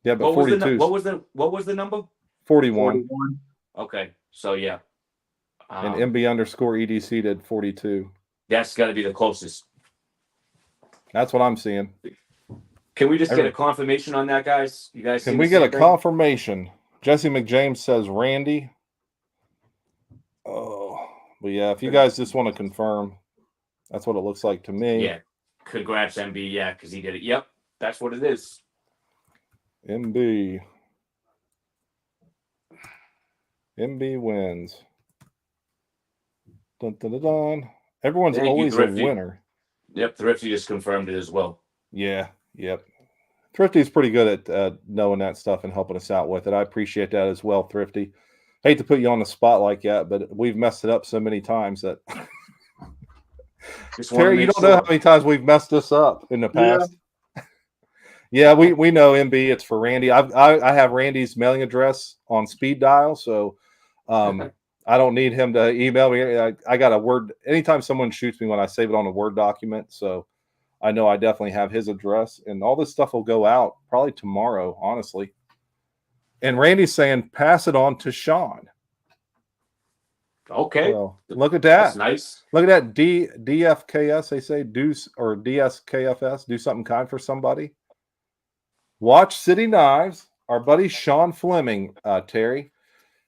Yeah, but 42. What was the number? 41. Okay, so yeah. And MB_EDC did 42. That's got to be the closest. That's what I'm seeing. Can we just get a confirmation on that, guys? You guys? Can we get a confirmation? Jesse McJames says Randy. Oh, but yeah, if you guys just want to confirm, that's what it looks like to me. Yeah. Congrats, MB. Yeah, because he did it. Yep, that's what it is. MB wins. Dun, dun, dun, dun. Everyone's always a winner. Yep, Thrifty just confirmed it as well. Yeah, yep. Thrifty's pretty good at knowing that stuff and helping us out with it. I appreciate that as well, Thrifty. Hate to put you on the spot like that, but we've messed it up so many times that Terry, you don't know how many times we've messed this up in the past. Yeah, we know MB. It's for Randy. I have Randy's mailing address on speed dial, so I don't need him to email me. I got a Word. Anytime someone shoots me, when I save it on a Word document, so I know I definitely have his address, and all this stuff will go out probably tomorrow, honestly. And Randy's saying pass it on to Sean. Okay. So look at that. That's nice. Look at that. DFKS, they say, do, or DSKFS, do something kind for somebody. Watch City Knives. Our buddy Sean Fleming, Terry.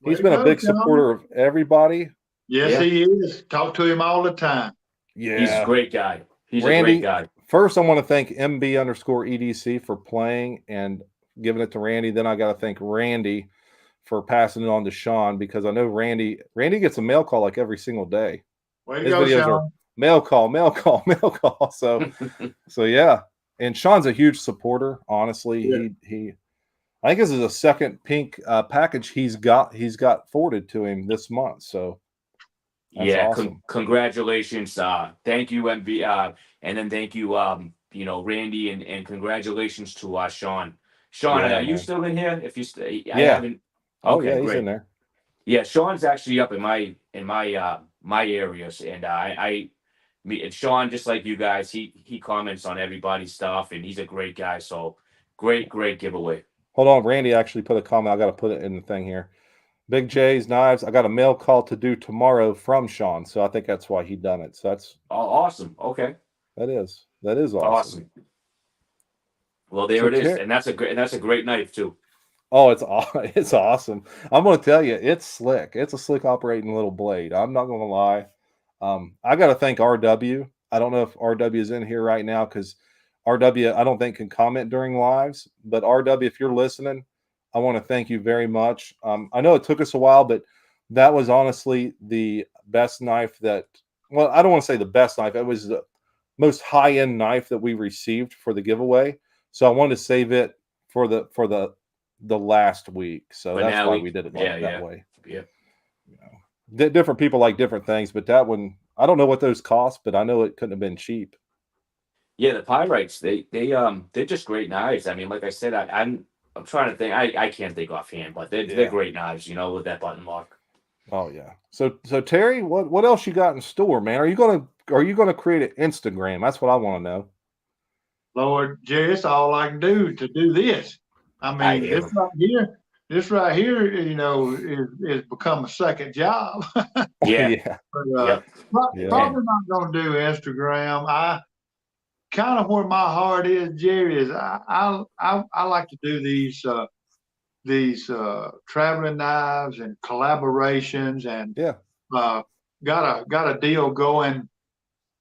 He's been a big supporter of everybody. Yes, he is. Talk to him all the time. Yeah. He's a great guy. He's Randy, a great guy. First, I want to thank MB_EDC for playing and giving it to Randy. Then I got to thank Randy for passing it on to Sean, because I know Randy gets a mail call like every single day. Way to go, Sean. Mail call. So yeah. And Sean's a huge supporter, honestly. Yeah. He I think this is a second pink package he's got forwarded to him this month. So that's awesome. Congratulations. Thank you, MB. And then thank you, Randy, and congratulations to Sean. Sean, are you still in here? If you stay, I haven't. Okay, yeah, he's great. In there. Yeah, Sean's actually up in my areas, and and Sean, just like you guys, he comments on everybody's stuff, and he's a great guy. So great giveaway. Hold on, Randy actually put a comment. I got to put it in the thing here. BigJ's Knives. I got a mail call to do tomorrow from Sean, so I think that's why he done it. So that's awesome. Okay, that is awesome. Well, there it is, and that's a great knife too. Oh, it's awesome. I'm going to tell you, it's slick. It's a slick operating little blade. I'm not going to lie. I got to thank RW. I don't know if RW is in here right now, because RW, I don't think, can comment during lives. But RW, if you're listening, I want to thank you very much. I know it took us a while, but that was honestly the best knife that, well, I don't want to say the best knife. It was the most high-end knife that we received for the giveaway. So I wanted to save it for the last week. So that's why we did it that way. Yeah. Different people like different things, but that one, I don't know what those cost, but I know it couldn't have been cheap. Yeah, the Pyrites, they're just great knives. I mean, like I said, I'm trying to think. I can't think offhand, but they're great knives, with that button lock. Oh yeah. So Terry, what else you got in store, man? Are you gonna create an Instagram? That's what I want to know. Lord, Jerry, it's all I can do to do this. I mean, this right here, is become a second job. Yeah. But, probably not going to do Instagram. I kind of, where my heart is, Jerry, is I like to do these traveling knives and collaborations, and got a deal going.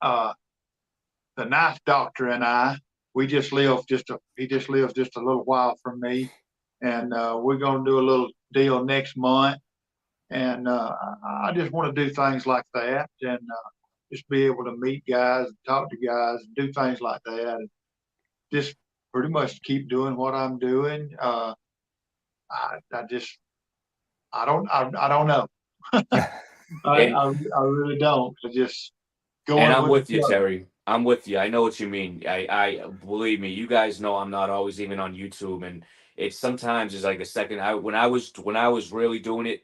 The knife doctor and I, he just lives just a little while from me, and we're going to do a little deal next month. And I just want to do things like that, and just be able to meet guys, and talk to guys, and do things like that, and just pretty much keep doing what I'm doing. I don't know. I really don't. I just go. And I'm with you, Terry. I'm with you. I know what you mean. I believe me. You guys know I'm not always even on YouTube, and it's sometimes it's like a second. When I was really doing it,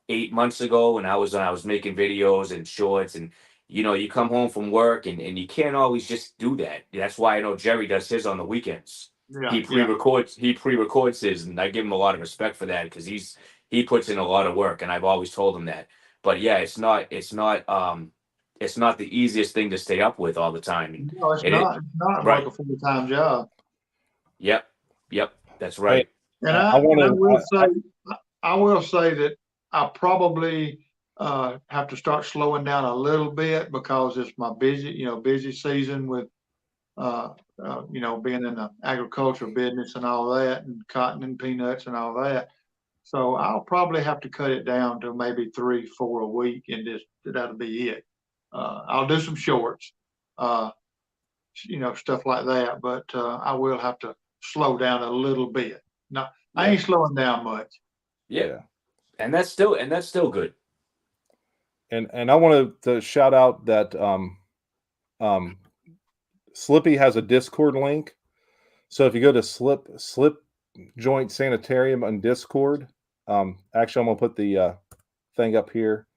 8 months ago, when I was making videos and shorts, and you come home from work, and you can't always just do that. That's why I know Jerry does his on the weekends. Yeah, he pre-records his, and I give him a lot of respect for that, because he puts in a lot of work, and I've always told him that. But yeah, it's not the easiest thing to stay up with all the time. No, it's not. It's not like a full-time job. Yep, that's right. And I will say that I probably have to start slowing down a little bit, because it's my busy season with being in the agricultural business and all that, and cotton and peanuts and all that. So I'll probably have to cut it down to maybe 3-4 a week, and that'll be it. I'll do some shorts, stuff like that, but I will have to slow down a little bit. No, I ain't slowing down much. Yeah. And that's still good. And I wanted to shout out that Slippy has a Discord link. So if you go to Slip Joint Sanitarium on Discord, actually I'm gonna put the thing up here.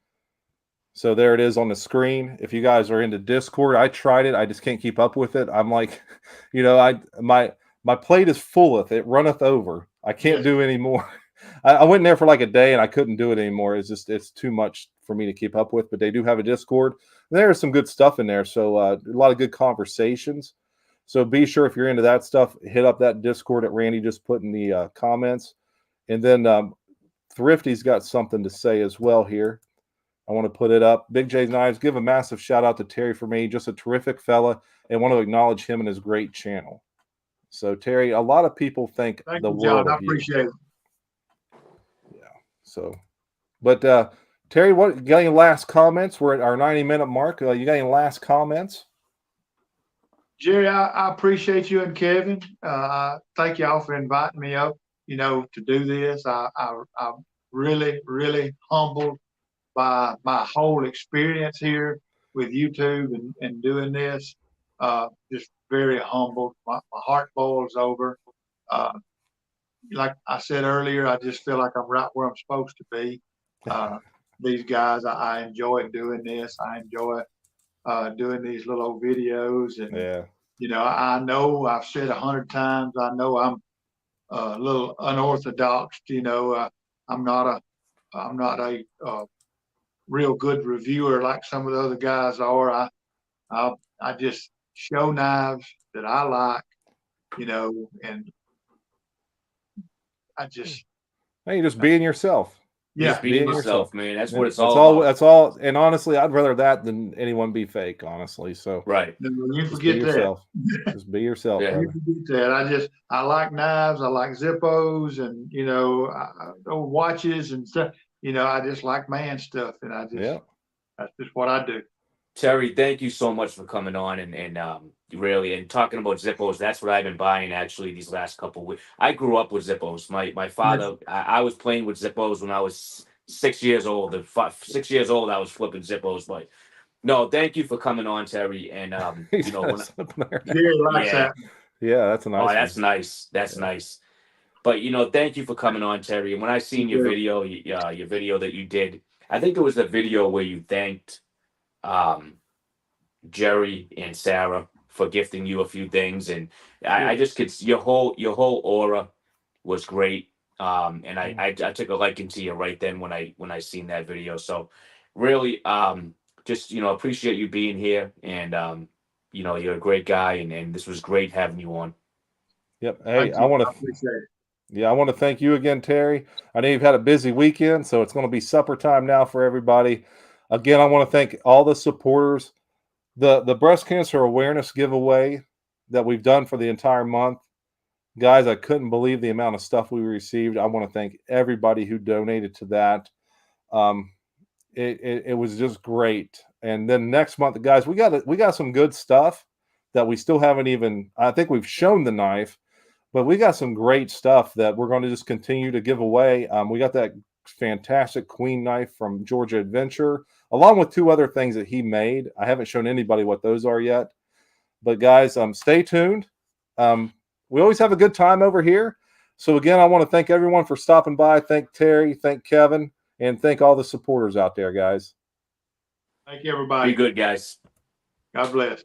So there it is on the screen. If you guys are into Discord, I tried it. I just can't keep up with it. I'm like, my plate is fulleth. It runneth over. I can't do any more. I went in there for like a day and I couldn't do it anymore. It's too much for me to keep up with. But they do have a Discord. There's some good stuff in there. So a lot of good conversations. So be sure, if you're into that stuff, hit up that Discord that Randy just put in the comments. And then Thrifty's got something to say as well here. I want to put it up. Big J's Knives, give a massive shout out to Terry for me. Just a terrific fella, and want to acknowledge him and his great channel. So Terry, a lot of people think the world of you. I appreciate it. Yeah. So, but Terry, what, you got any last comments? We're at our 90-minute mark. You got any last comments? Jerry, I appreciate you and Kevin. Thank y'all for inviting me up, to do this. I'm really, really humbled by my whole experience here with YouTube and doing this. Just very humbled. My heart boils over. Like I said earlier, I just feel like I'm right where I'm supposed to be. These guys, I enjoy doing this. I enjoy doing these little old videos. And, I know I've said 100 times, I know I'm a little unorthodox. I'm not a real good reviewer like some of the other guys are. I just show knives that I like, and I just. Hey, just being yourself. Yeah, just being yourself, man. That's what it's all about. That's all. And honestly, I'd rather that than anyone be fake, honestly. So right. You forget that. Just be yourself. Yeah. You forget that. I like knives. I like Zippos and old watches and stuff. I just like man stuff, and that's just what I do. Terry, thank you so much for coming on and really and talking about Zippos. That's what I've been buying actually these last couple of weeks. I grew up with Zippos. My father, I was playing with Zippos when I was 6 years old. At 6 years old, I was flipping Zippos. But no, thank you for coming on, Terry. And yeah, that's a nice. Oh, that's nice. That's nice. But thank you for coming on, Terry. And when I seen your video, your video that you did, I think it was the video where you thanked Jerry and Sarah for gifting you a few things, and I just could your whole aura was great. And I took a liking to you right then when I seen that video. So really just appreciate you being here, and you're a great guy, and this was great having you on. Yep. Hey, I want to thank you again, Terry. I know you've had a busy weekend, so it's going to be supper time now for everybody. Again, I want to thank all the supporters. The breast cancer awareness giveaway that we've done for the entire month. Guys, I couldn't believe the amount of stuff we received. I want to thank everybody who donated to that. It was just great. And then next month, guys, we got some good stuff that we still haven't even, I think we've shown the knife, but we got some great stuff that we're going to just continue to give away. We got that fantastic queen knife from Georgia Adventure, along with 2 other things that he made. I haven't shown anybody what those are yet. But guys, stay tuned. We always have a good time over here. So again, I want to thank everyone for stopping by. Thank Terry, thank Kevin, and thank all the supporters out there, guys. Thank you, everybody. Be good, guys. God bless.